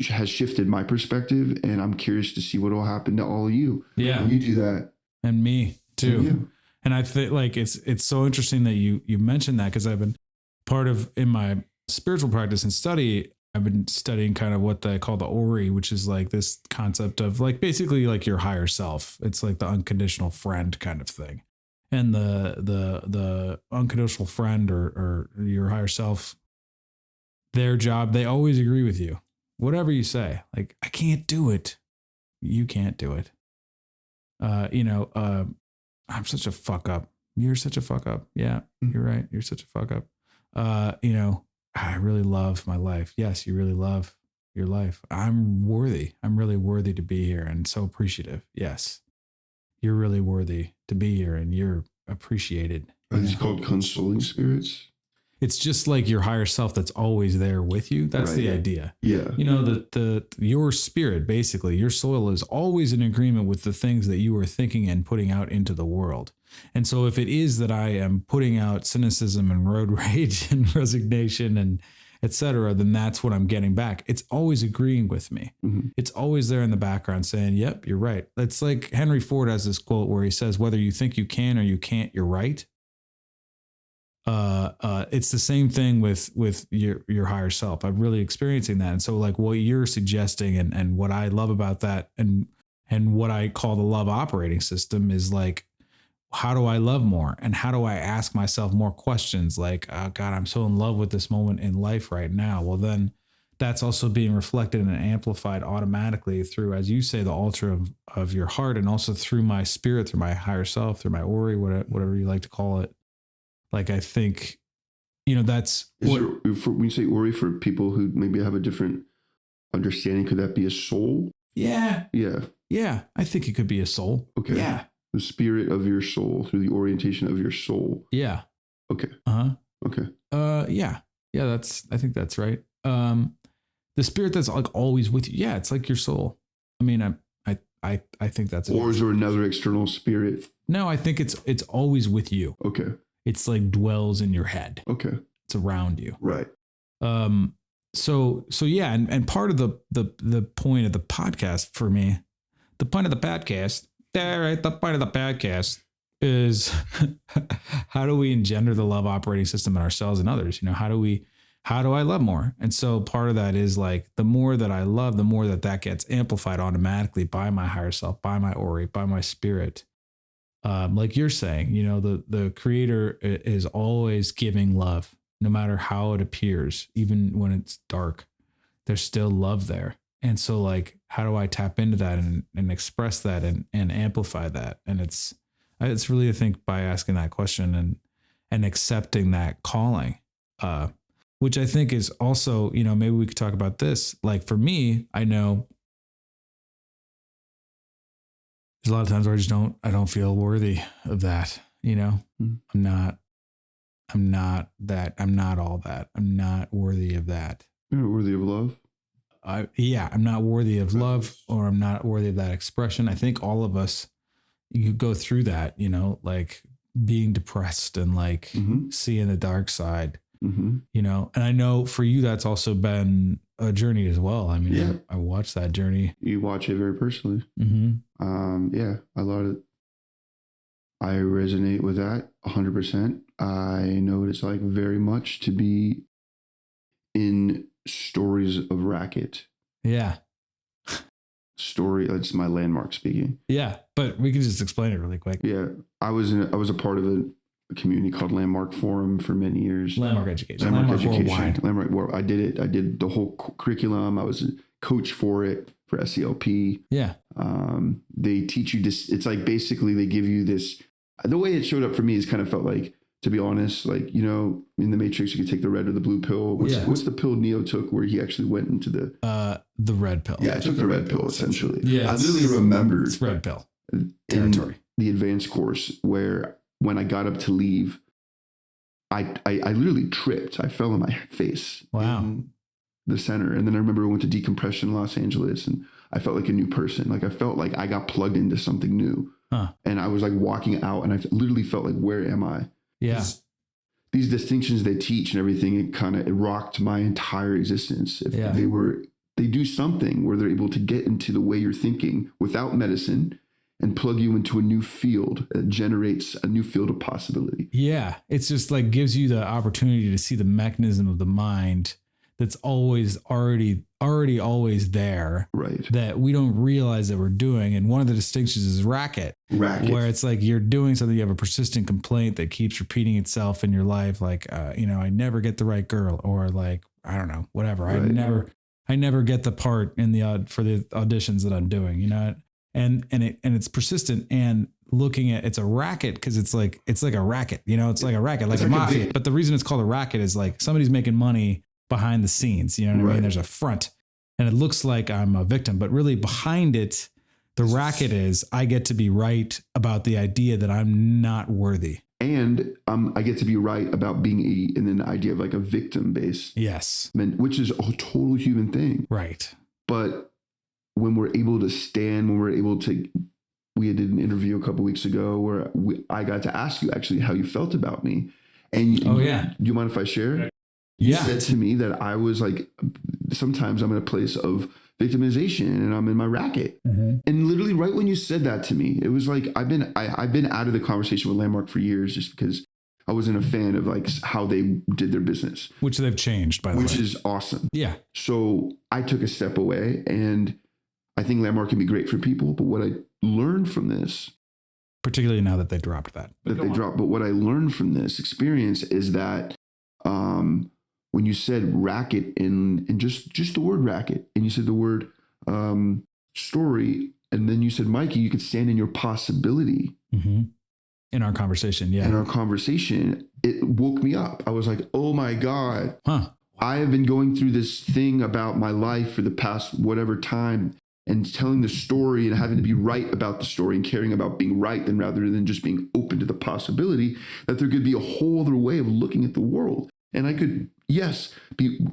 has shifted my perspective, and I'm curious to see what will happen to all of you. Yeah, when you do that, and me too. And I think like it's so interesting that you mentioned that, because I've been part of, in my spiritual practice and study, I've been studying kind of what they call the Ori, which is like this concept of like basically like your higher self. It's like the unconditional friend kind of thing. And the unconditional friend or your higher self, their job, they always agree with you. Whatever you say, like, I can't do it. You can't do it. I'm such a fuck up. You're such a fuck up. Yeah, you're right. You're such a fuck up. I really love my life. Yes, you really love your life. I'm worthy. I'm really worthy to be here and so appreciative. Yes, you're really worthy to be here and you're appreciated. Are these called consoling spirits? It's just like your higher self that's always there with you. That's the idea. Yeah. Your spirit, basically, your soul is always in agreement with the things that you are thinking and putting out into the world. And so if it is that I am putting out cynicism and road rage and resignation etc., then that's what I'm getting back. It's always agreeing with me. Mm-hmm. It's always there in the background saying, yep, you're right. It's like Henry Ford has this quote where he says, whether you think you can or you can't, you're right. It's the same thing with your higher self. I'm really experiencing that. And so like what you're suggesting and what I love about that and what I call the love operating system is like, how do I love more? And how do I ask myself more questions? Like, oh God, I'm so in love with this moment in life right now. Well, then that's also being reflected and amplified automatically through, as you say, the altar of your heart, and also through my spirit, through my higher self, through my Ori, whatever you like to call it. Like, I think, that's when you say Ori, for people who maybe have a different understanding, could that be a soul? Yeah. Yeah. Yeah. I think it could be a soul. Okay. Yeah. The spirit of your soul through the orientation of your soul. Yeah. Okay. Uh-huh. Okay. Yeah. Yeah. I think that's right. The spirit that's like always with you. Yeah. It's like your soul. I mean, I think that's, or is there another external spirit? No, I think it's always with you. Okay. It's like dwells in your head. Okay. It's around you. Right. So yeah. And part of the point of the podcast for me, the point of the podcast is how do we engender the love operating system in ourselves and others? How do I love more? And so part of that is like, the more that I love, the more that gets amplified automatically by my higher self, by my Ori, by my spirit. Like you're saying, the creator is always giving love, no matter how it appears, even when it's dark, there's still love there. And so like, how do I tap into that and express that and amplify that? And it's really, I think, by asking that question and accepting that calling, which I think is also, maybe we could talk about this. Like for me, I know there's a lot of times where I don't feel worthy of that. I'm not all that. I'm not worthy of that. You're not worthy of love. I'm not worthy of love, or I'm not worthy of that expression. I think all of us, you go through that, like being depressed and like seeing the dark side, and I know for you, that's also been a journey as well. I mean, yeah. I watched that journey. You watch it very personally. Yeah, a lot of, I resonate with that 100%. I know what it's like very much to be in stories of racket. Yeah. That's my landmark speaking. Yeah, but we can just explain it really quick. Yeah, I was a part of a community called Landmark Forum for many years. Landmark Education. Landmark Worldwide. I did it. I did the whole curriculum. I was a coach for it, for SELP. Yeah. They teach you this. It's like basically they give you this. The way it showed up for me is kind of felt like, to be honest, like, in the Matrix, you could take the red or the blue pill. What's the pill Neo took where he actually went into the red pill? Yeah, I took the red pill essentially. Yeah, I literally remembered it's red pill territory. The advanced course where when I got up to leave, I literally tripped. I fell on my face. Wow. In the center. And then I remember I went to decompression in Los Angeles and I felt like a new person. Like I felt like I got plugged into something new. And I was like walking out and I literally felt like, where am I? Yeah. These distinctions they teach and everything, it rocked my entire existence. They do something where they're able to get into the way you're thinking without medicine and plug you into a new field that generates a new field of possibility. Yeah. It's just like gives you the opportunity to see the mechanism of the mind that's always already always there. Right. That we don't realize that we're doing. And one of the distinctions is racket. Where it's like you're doing something, you have a persistent complaint that keeps repeating itself in your life. Like, I never get the right girl, or like, I don't know, whatever. Right. I never get the part in for the auditions that I'm doing, and it's persistent, and looking at, it's a racket because it's like a racket, it's like a racket, like a mafia. But the reason it's called a racket is like somebody's making money behind the scenes. You know what I mean? There's a front and it looks like I'm a victim, but really behind it, the racket is I get to be right about the idea that I'm not worthy. And I get to be right about being an idea of like a victim based. Yes. Which is a total human thing. Right. But when we're able to stand, we did an interview a couple weeks ago where I got to ask you actually how you felt about me. And do you mind if I share? You said to me that I was like, sometimes I'm in a place of victimization and I'm in my racket. And literally right when you said that to me, it was like, I've been out of the conversation with Landmark for years just because I wasn't a fan of like how they did their business. Which they've changed, by the way. Which is awesome. Yeah. So I took a step away, and I think Landmark can be great for people. But what I learned from this, particularly now that they dropped that. But what I learned from this experience is that when you said racket and just the word racket, and you said the word story, and then you said, Mikey, you could stand in your possibility. In our conversation, yeah. In our conversation, it woke me up. I was like, oh my God. I have been going through this thing about my life for the past whatever time, and telling the story and having to be right about the story and caring about being right, then rather than just being open to the possibility that there could be a whole other way of looking at the world. And I could, yes, be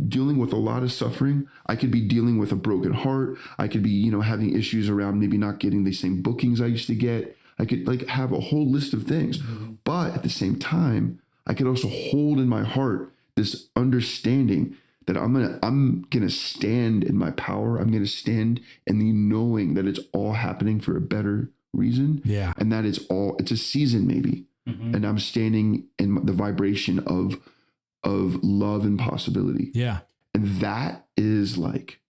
dealing with a lot of suffering. I could be dealing with a broken heart. I could be, having issues around maybe not getting the same bookings I used to get. I could like have a whole list of things. But at the same time, I could also hold in my heart this understanding that I'm gonna stand in my power. I'm gonna stand in the knowing that it's all happening for a better reason. Yeah. And that it's a season maybe. And I'm standing in the vibration of love and possibility. Yeah. And that is like,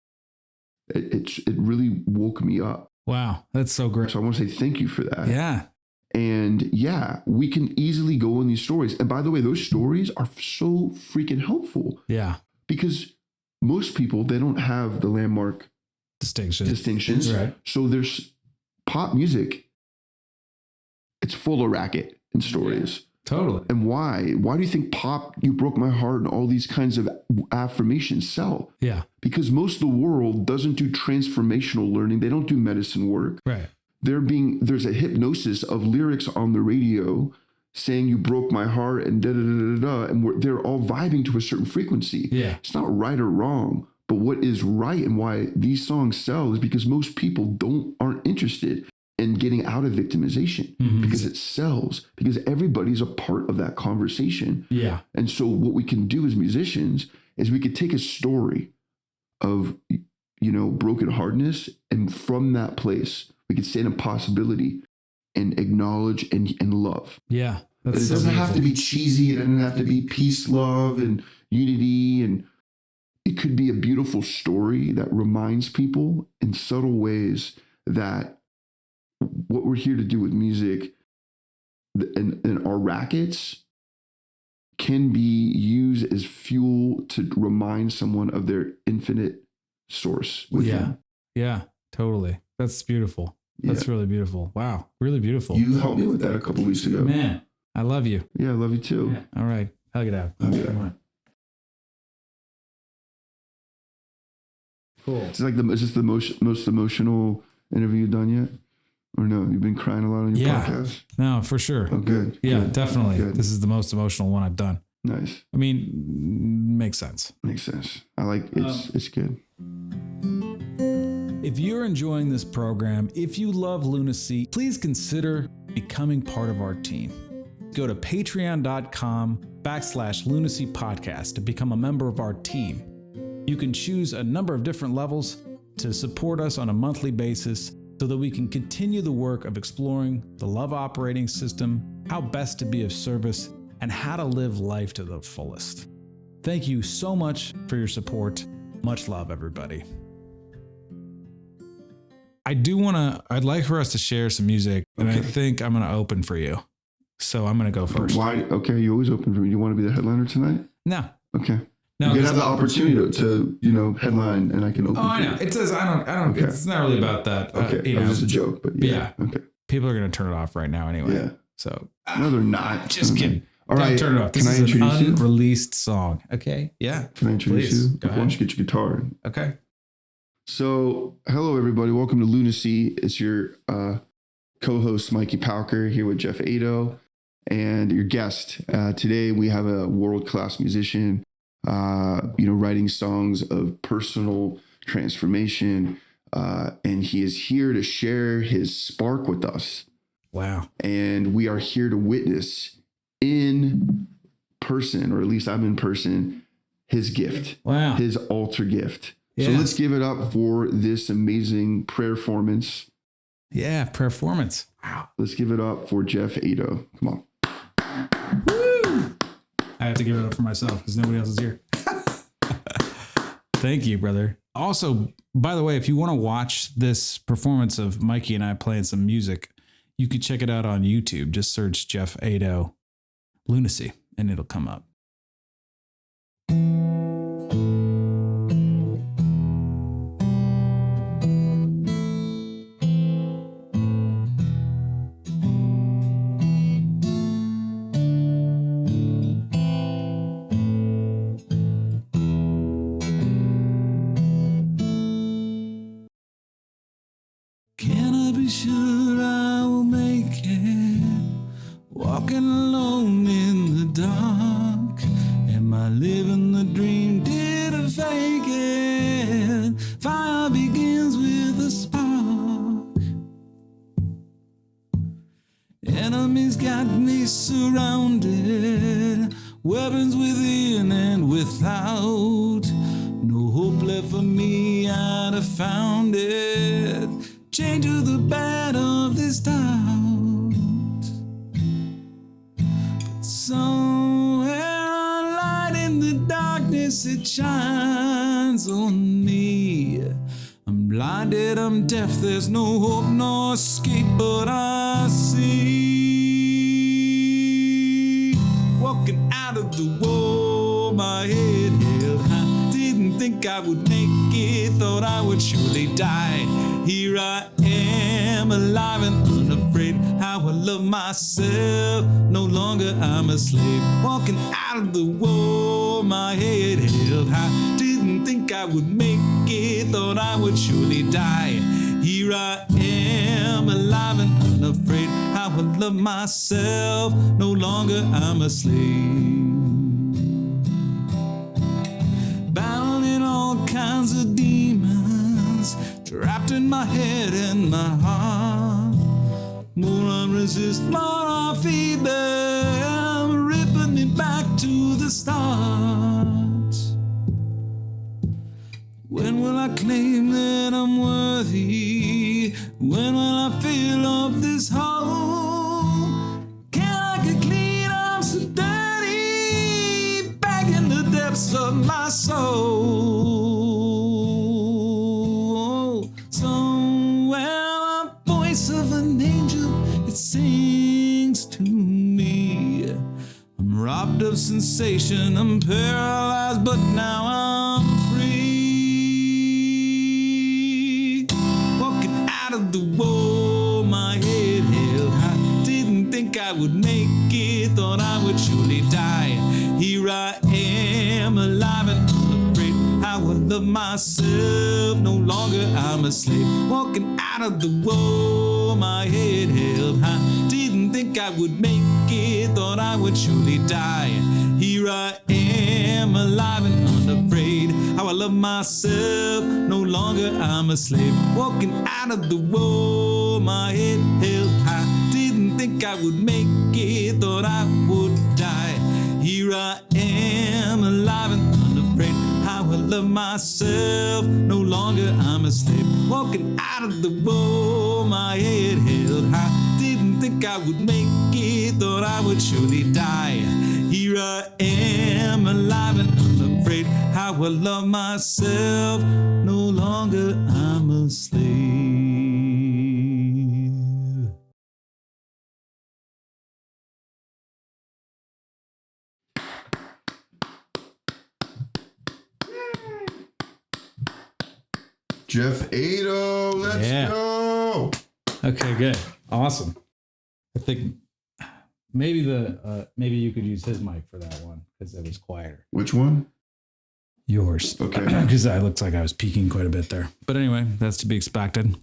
it really woke me up. Wow. That's so great. So I want to say thank you for that. Yeah. And yeah, we can easily go in these stories. And by the way, those stories are so freaking helpful. Yeah. Because most people, they don't have the Landmark distinctions. Right. So there's pop music. It's full of racket and stories. Yeah, totally. And why? Why do you think pop, You Broke My Heart, and all these kinds of affirmations sell? Yeah. Because most of the world doesn't do transformational learning. They don't do medicine work. Right. There's a hypnosis of lyrics on the radio saying you broke my heart and da da da da da, and they're all vibing to a certain frequency. Yeah. It's not right or wrong, but what is right and why these songs sell is because most people aren't interested in getting out of victimization because it sells, because everybody's a part of that conversation. Yeah. And so what we can do as musicians is we could take a story of, broken hardness, and from that place, we could stand in possibility and acknowledge and love. Yeah. But it doesn't have to be cheesy. It doesn't have to be peace, love, and unity. And it could be a beautiful story that reminds people in subtle ways that what we're here to do with music and our rackets can be used as fuel to remind someone of their infinite source within. Yeah, totally. That's beautiful. That's really beautiful. Wow. Really beautiful. You helped me with that a couple of weeks ago. Man, I love you. Yeah, I love you too. Yeah. All right. Hug it out. Come on. Cool. Is this the most emotional interview you've done yet? Or no? You've been crying a lot on your podcast? No, for sure. Oh, good. Yeah, good. definitely. Good. This is the most emotional one I've done. Nice. I mean, makes sense. Makes sense. I like it's good. If you're enjoying this program, if you love Lunacy, please consider becoming part of our team. Go to patreon.com/Lunacy podcast to become a member of our team. You can choose a number of different levels to support us on a monthly basis so that we can continue the work of exploring the love operating system, how best to be of service, and how to live life to the fullest. Thank you so much for your support. Much love, everybody. I'd like for us to share some music, and I think I'm going to open for you. So I'm going to go first. Why? Okay, you always open for me. You want to be the headliner tonight? No. Okay. No, you can have the opportunity to headline, and I can open. Oh, I know. It says I don't. Okay. It's not really about that. Okay, it was just a joke, but yeah. Okay. People are going to turn it off right now anyway. Yeah. So no, they're not. Just kidding. All right, turn it off. This can I is introduce an you? unreleased song. Okay. Yeah. Can I introduce Please. you? Go Why don't you get your guitar? Okay. So, hello everybody. Welcome to Lunacy. It's your co-host Mikey Parker here with Geoff Eido and your guest. Today we have a world-class musician, writing songs of personal transformation, and he is here to share his spark with us. Wow. And we are here to witness in person, or at least I'm in person, his gift. Wow. His altar gift. Yeah. So let's give it up for this amazing performance. Yeah, performance. Wow. Let's give it up for Geoff Eido. Come on. Woo! I have to give it up for myself because nobody else is here. Thank you, brother. Also, by the way, if you want to watch this performance of Mikey and I playing some music, you could check it out on YouTube. Just search Geoff Eido Lunacy and it'll come up. Sure I will make it, walking alone in the dark. Am I living the dream? Did I fake it? Fire begins with a spark. Enemies got me surrounded, weapons within and without. No hope left for me, I'd have found it. Change to the bed of this doubt. But somewhere a light in the darkness, it shines on me. I'm blinded, I'm deaf, there's no hope, no escape, but I see. Walking out of the wall, my head held high. Didn't think I would make it, thought I would surely die. Here I am, alive and unafraid. How I love myself, no longer I'm a slave. Walking out of the wall, my head held high. Didn't think I would make it, thought I would surely die. Here I am, alive and unafraid. How I love myself, no longer I'm a slave. Battling all kinds of demons, trapped in my head and my heart. More I resist, more I feed them, ripping me back to the start. When will I claim that I'm worthy? When will I fill up this hole? Can I get clean? I'm so dirty, back in the depths of my soul. Sings to me. I'm robbed of sensation, I'm paralyzed, but now I'm free. Walking out of the wall, my head held high. Didn't think I would make it, thought I would surely die. Here I am, alive and unafraid. How I love myself, no longer I'm a slave. Walking out of the wall, my head held high. Didn't think I would make it, thought I would surely die. Here I am, alive and unafraid. How I love myself, no longer I'm a slave. Walking out of the wall, my head held high. Didn't think I would make it, thought I would die. Here I am, alive and unafraid. How I love myself, no longer I'm a slave. Walking out of the wall, my head held high. Didn't think I would make it, thought I would surely die. Here I am, alive and unafraid. How I love myself, no longer I'm a slave. Geoff Eido, let's go. Okay, good. Awesome. I think maybe maybe you could use his mic for that one because it was quieter. Which one? Yours. Okay. Because I looked like I was peaking quite a bit there. But anyway, that's to be expected.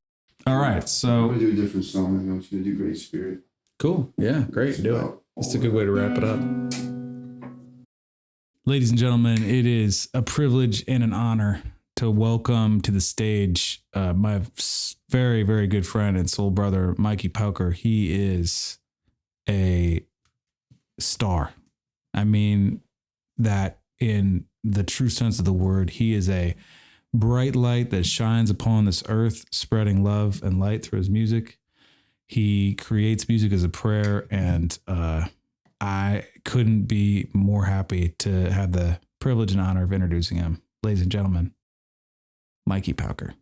All right. So I'm going to do a different song. I'm just going to do Great Spirit. Cool. Yeah, great. Do it. That's a good way to wrap it up. Ladies and gentlemen, it is a privilege and an honor to welcome to the stage my very, very good friend and soul brother, Mikey Parker. He is a star. I mean that in the true sense of the word. He is a bright light that shines upon this earth, spreading love and light through his music. He creates music as a prayer, and I couldn't be more happy to have the privilege and honor of introducing him. Ladies and gentlemen, Mikey Parker.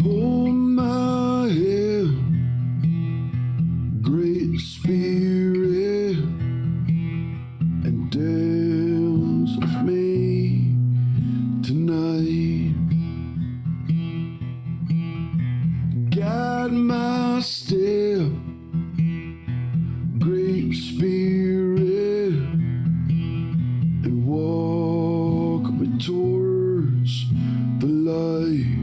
Hold my hand, Great Spirit, and dance with me tonight. Guide my step, Great Spirit, and walk me towards the light.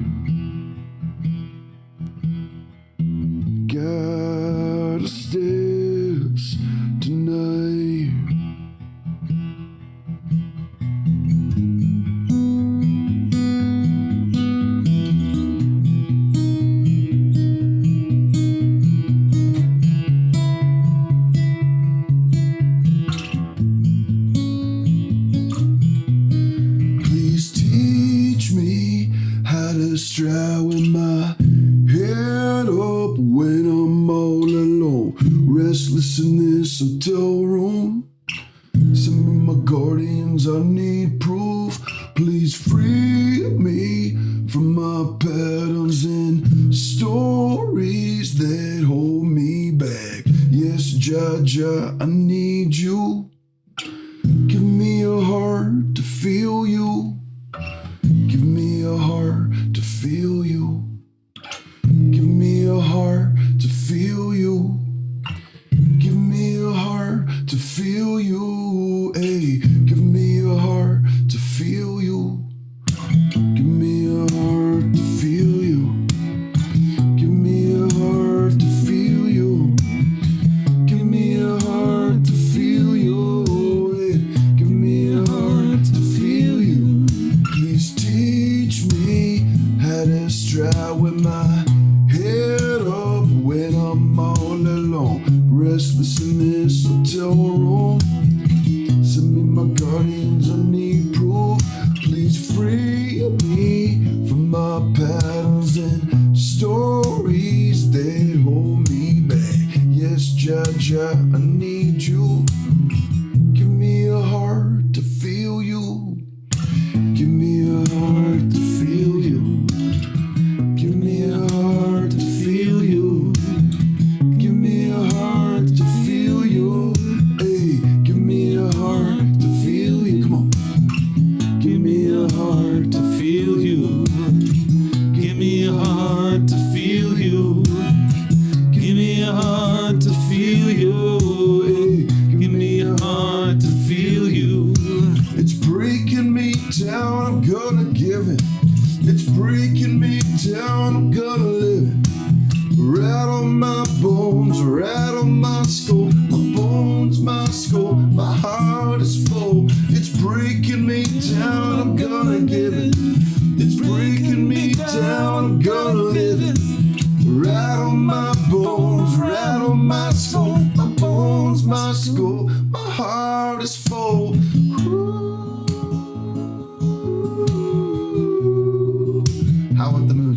Guide our steps tonight. Please teach me how to stride with my head up when I'm all alone, restless in this hotel room. Send me my guardians, I need proof. Please free me from my patterns and stories that hold me back. Yes, Jaja, I need you. Give me a heart to feel you. Give me a heart to feel you. Give me a heart to feel you. Give me a heart to feel you. Hey, give me a heart to feel you. Give me a heart to feel you. Give me a heart to feel you. Give me a heart to feel you. Hey, give me a heart to feel you. Please teach me how to stride with my head up when I'm all alone, restless in this hotel room. Send me my guardians, I need proof. Please free me from my patterns and stories that hold me back. Yes, Jaja, I need you. Give me a heart to feel you. Give me a heart to feel you. Give me a heart to feel you. Give me a heart to feel you. Hey, give me a heart to feel you. Come on. Give me a heart to feel you. Give me a heart to feel you. Give me a heart to feel you. Hey, give me a heart to feel you. It's breaking me down, I'm gonna give it. It's breaking me down, I'm gonna live it. Rattle my bones, rattle my skull. My bones, my skull, my heart is full. It's breaking me down, I'm gonna give it. It's breaking me down, I'm gonna live it. Rattle my bones, rattle my skull. My bones, my skull, my heart is full. How at the moon?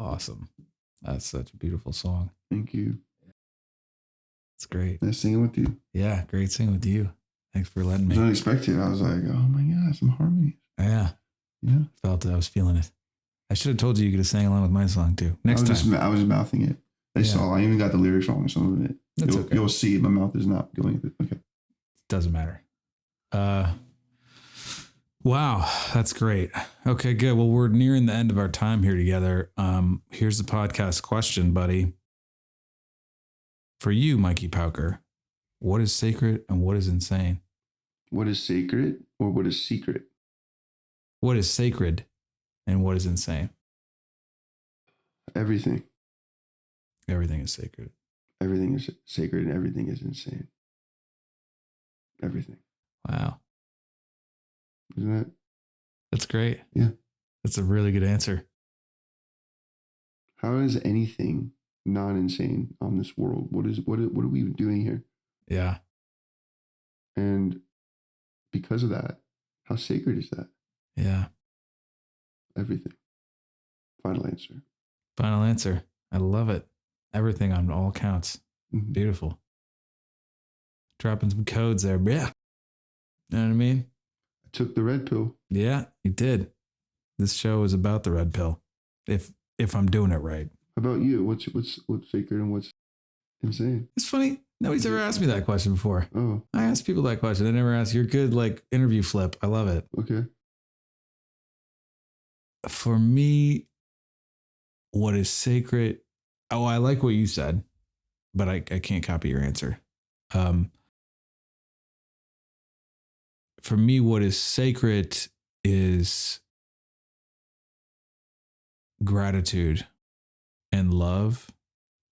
Awesome. That's such a beautiful song. Thank you. It's great. Nice singing with you. Yeah, great singing with you. Thanks for letting me. I was unexpected. I was like, oh my God, some harmonies. Yeah. Yeah. Felt it. I was feeling it. I should have told you could have sang along with my song too. Next time. I was just mouthing it. I even got the lyrics wrong, some of it. That's okay. You'll see my mouth is not going with it. Okay. Doesn't matter. Wow, that's great. Okay, good. Well, we're nearing the end of our time here together. Here's the podcast question, buddy. For you, Mikey Parker, what is sacred and what is insane? What is sacred or what is secret? What is sacred and what is insane? Everything. Everything is sacred. Everything is sacred and everything is insane. Everything. Wow. Isn't that? That's great. Yeah. That's a really good answer. How is anything non-insane on this world? What are we doing here? Yeah. And because of that, how sacred is that? Yeah. Everything. Final answer. Final answer. I love it. Everything on all counts. Mm-hmm. Beautiful. Dropping some codes there. Yeah. You know what I mean? I took the red pill. Yeah, you did. This show is about the red pill. If I'm doing it right. How about you? What's sacred and what's insane? It's funny. Nobody's ever asked me that question before. Oh. I ask people that question. They never ask. You're good, like interview flip. I love it. Okay. For me, what is sacred? Oh, I like what you said, but I can't copy your answer. For me, what is sacred is gratitude and love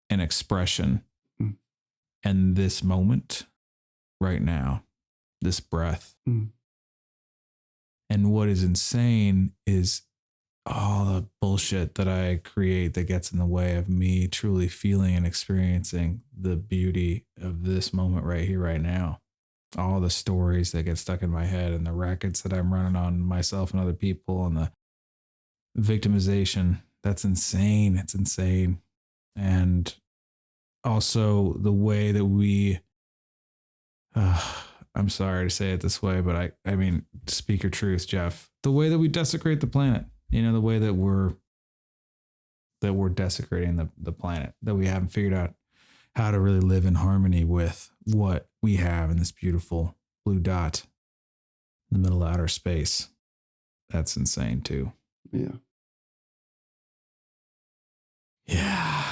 and expression. Mm. And this moment right now, this breath. Mm. And what is insane is all the bullshit that I create that gets in the way of me truly feeling and experiencing the beauty of this moment right here, right now. All the stories that get stuck in my head and the rackets that I'm running on myself and other people and the victimization. That's insane. It's insane. And also the way that we, I'm sorry to say it this way, but I mean, speak your truth, Geoff, the way that we desecrate the planet, you know, the way that we're desecrating the planet, that we haven't figured out how to really live in harmony with what we have in this beautiful blue dot in the middle of outer space. That's insane too. Yeah. Yeah.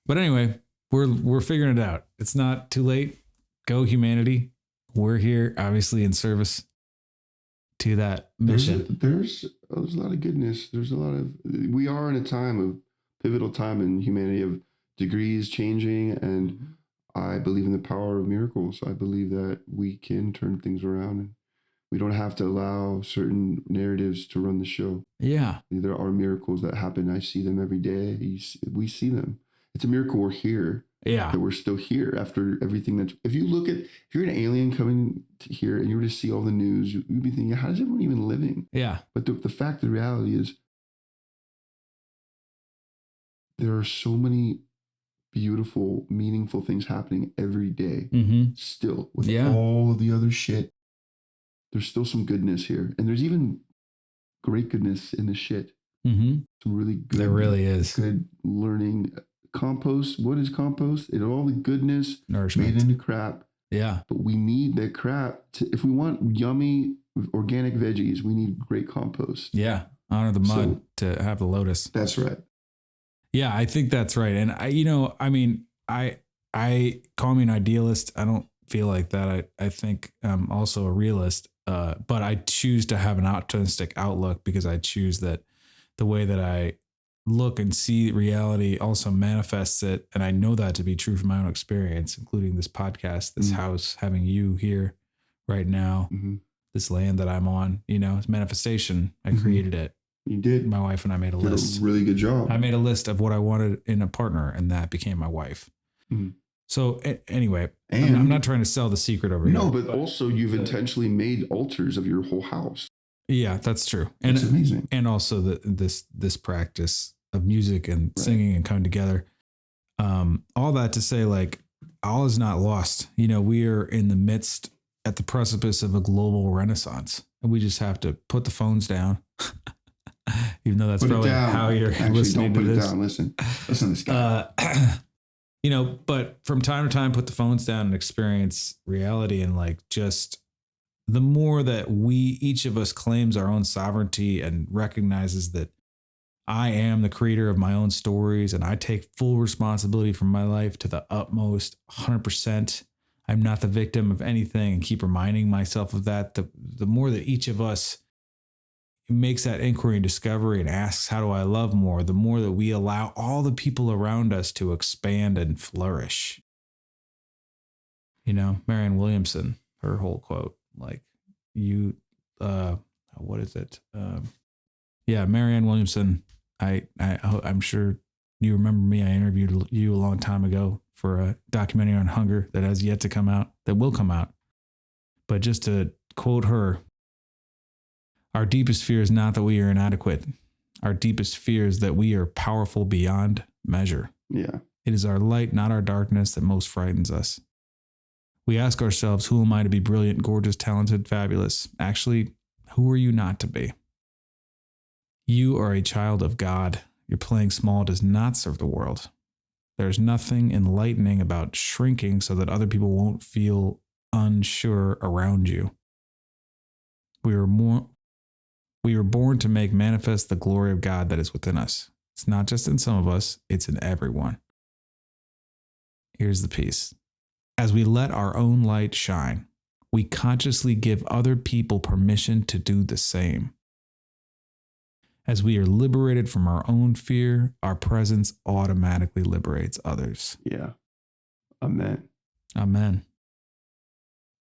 But anyway, we're figuring it out. It's not too late. Go humanity. We're here obviously in service to that mission. There's a lot of goodness. We are in a time of pivotal time in humanity of degrees changing, and I believe in the power of miracles. I believe that we can turn things around, and we don't have to allow certain narratives to run the show. Yeah. There are miracles that happen. I see them every day. We see them. It's a miracle we're here. Yeah. That we're still here after everything that, if you're an alien coming to here and you were to see all the news, you'd be thinking, how is everyone even living? Yeah. But the fact, the reality is there are so many beautiful, meaningful things happening every day. Mm-hmm. Still, with all of the other shit, there's still some goodness here. And there's even great goodness in the shit. Mm-hmm. Some really good. There really is. Good learning. Compost. What is compost? It all the goodness nourishment made into crap. Yeah. But we need that crap if we want yummy organic veggies, we need great compost. Yeah. Honor the mud to have the lotus. That's right. Yeah, I think that's right. And I call me an idealist. I don't feel like that. I think I'm also a realist. But I choose to have an optimistic outlook because I choose that the way that I look and see reality also manifests it. And I know that to be true from my own experience, including this podcast, this house, having you here right now, this land that I'm on, it's manifestation. I created it. You did. My wife and I made a list. A really good job. I made a list of what I wanted in a partner, and that became my wife. So anyway, and I'm not trying to sell the secret over here. No, but also you've intentionally made altars of your whole house. Yeah, that's true. And it's amazing. And also this practice of music and singing and coming together. All that to say, like, all is not lost. You know, we are in the midst, at the precipice of a global renaissance, and we just have to put the phones down. Even though that's probably how you're listening to this. Don't put it down. Listen to this guy. You know, but from time to time, put the phones down and experience reality. And like, just the more that each of us claims our own sovereignty and recognizes that I am the creator of my own stories and I take full responsibility for my life to the utmost 100%. I'm not the victim of anything, and keep reminding myself of that. The more that each of us makes that inquiry and discovery and asks, how do I love more? The more that we allow all the people around us to expand and flourish. You know, Marianne Williamson, her whole quote, like what is it? Yeah, Marianne Williamson. I'm sure you remember me. I interviewed you a long time ago for a documentary on hunger that has yet to come out, that will come out. But just to quote her, our deepest fear is not that we are inadequate. Our deepest fear is that we are powerful beyond measure. Yeah. It is our light, not our darkness, that most frightens us. We ask ourselves, who am I to be brilliant, gorgeous, talented, fabulous? Actually, who are you not to be? You are a child of God. Your playing small does not serve the world. There's nothing enlightening about shrinking so that other people won't feel unsure around you. We are born to make manifest the glory of God that is within us. It's not just in some of us, it's in everyone. Here's the piece. As we let our own light shine, we consciously give other people permission to do the same. As we are liberated from our own fear, our presence automatically liberates others. Yeah. Amen. Amen.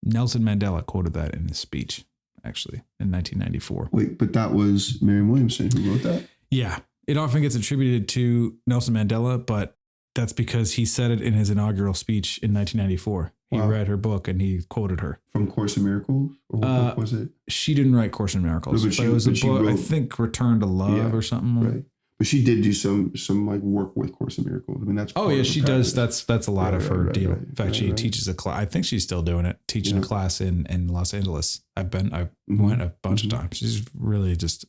Nelson Mandela quoted that in his speech, actually, in 1994. Wait, but that was Marianne Williamson who wrote that? Yeah. It often gets attributed to Nelson Mandela, but that's because he said it in his inaugural speech in 1994. He read her book and he quoted her. From Course in Miracles? Or what book was it? She didn't write Course in Miracles, but it was a book, I think, Return to Love or something. Right. But she did do some like work with Course in Miracles. I mean, that's she does. That's a lot of her deal. In fact, she teaches a class. I think she's still doing it, teaching a class in Los Angeles. I went a bunch of times. She's really just.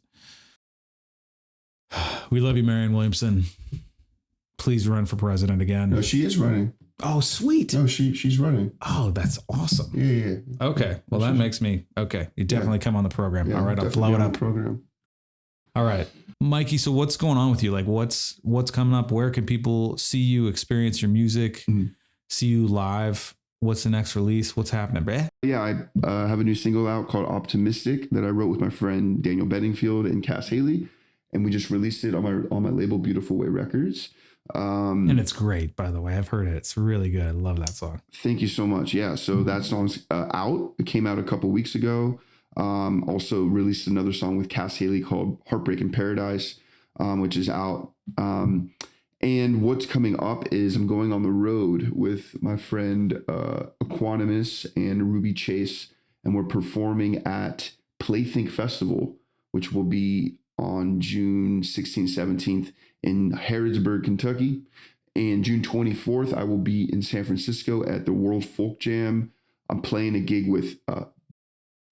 We love you, Marianne Williamson. Please run for president again. No, she is running. Oh, sweet. No, she's running. Oh, that's awesome. Yeah. Okay. Well, that makes me okay. You definitely come on the program. Yeah, all right, I'll blow it up. Program. All right, Mikey. So what's going on with you? Like, what's coming up? Where can people see you, experience your music, see you live? What's the next release? What's happening, bruh? Yeah, I have a new single out called Optimistic that I wrote with my friend Daniel Bedingfield and Cass Haley, and we just released it on my label Beautiful Way Records. And it's great, by the way. I've heard it. It's really good. I love that song. Thank you so much. Yeah. So that song's out. It came out a couple weeks ago. Also released another song with Cass Haley called Heartbreak in Paradise, which is out. And what's coming up is I'm going on the road with my friend Equanimous and Ruby Chase, and we're performing at Playthink Festival, which will be on June 16th, 17th in Harrodsburg, Kentucky. And June 24th, I will be in San Francisco at the World Folk Jam. I'm playing a gig with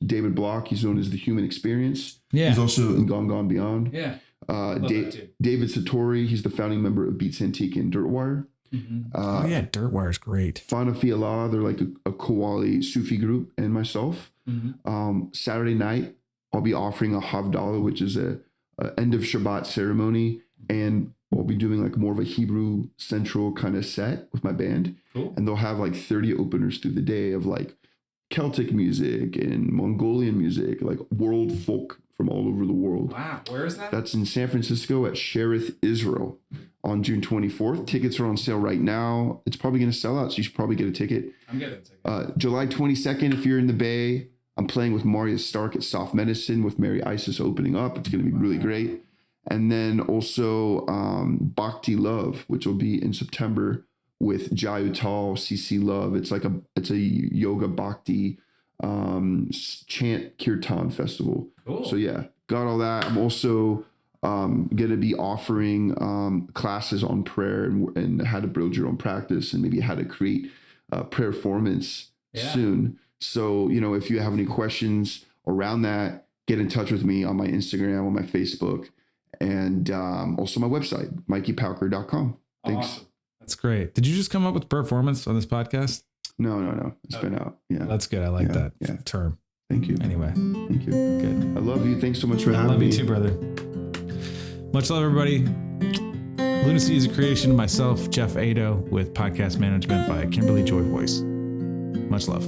David Block. He's known as The Human Experience. Yeah. He's also in Gone Gone Beyond. Yeah. David Satori, he's the founding member of Beats Antique and Dirtwire. Dirtwire's great. Fana Fiala, they're like a Qawwali Sufi group, and myself. Saturday night, I'll be offering a Havdalah, which is a end of Shabbat ceremony, and I'll be doing like more of a Hebrew central kind of set with my band. Cool. And they'll have like 30 openers through the day of like Celtic music and Mongolian music, like world folk from all over the world. Wow. Where is that? That's in San Francisco at Sherith, Israel on June 24th. Tickets are on sale right now. It's probably going to sell out, so you should probably get a ticket. I'm getting a ticket. July 22nd, if you're in the Bay, I'm playing with Marya Stark at Soft Medicine with Mary Isis opening up. It's going to be really great. And then also Bhakti Love, which will be in September with Jai Uttar, CC Love. It's a yoga bhakti chant kirtan festival. Cool. So yeah, got all that. I'm also Going to be offering classes on prayer and how to build your own practice and maybe how to create prayer formants soon. So, if you have any questions around that, get in touch with me on my Instagram, on my Facebook, and also my website, mikeyparker.com. Thanks. Awesome. That's great. Did you just come up with performance on this podcast? No. It's been out. Yeah. That's good. I like that term. Thank you. Anyway. Thank you. Good. I love you. Thanks so much for having me. I love you too, brother. Much love, everybody. Lunacy is a creation of myself, Geoff Eido, with podcast management by Kimberly Joy Voice. Much love.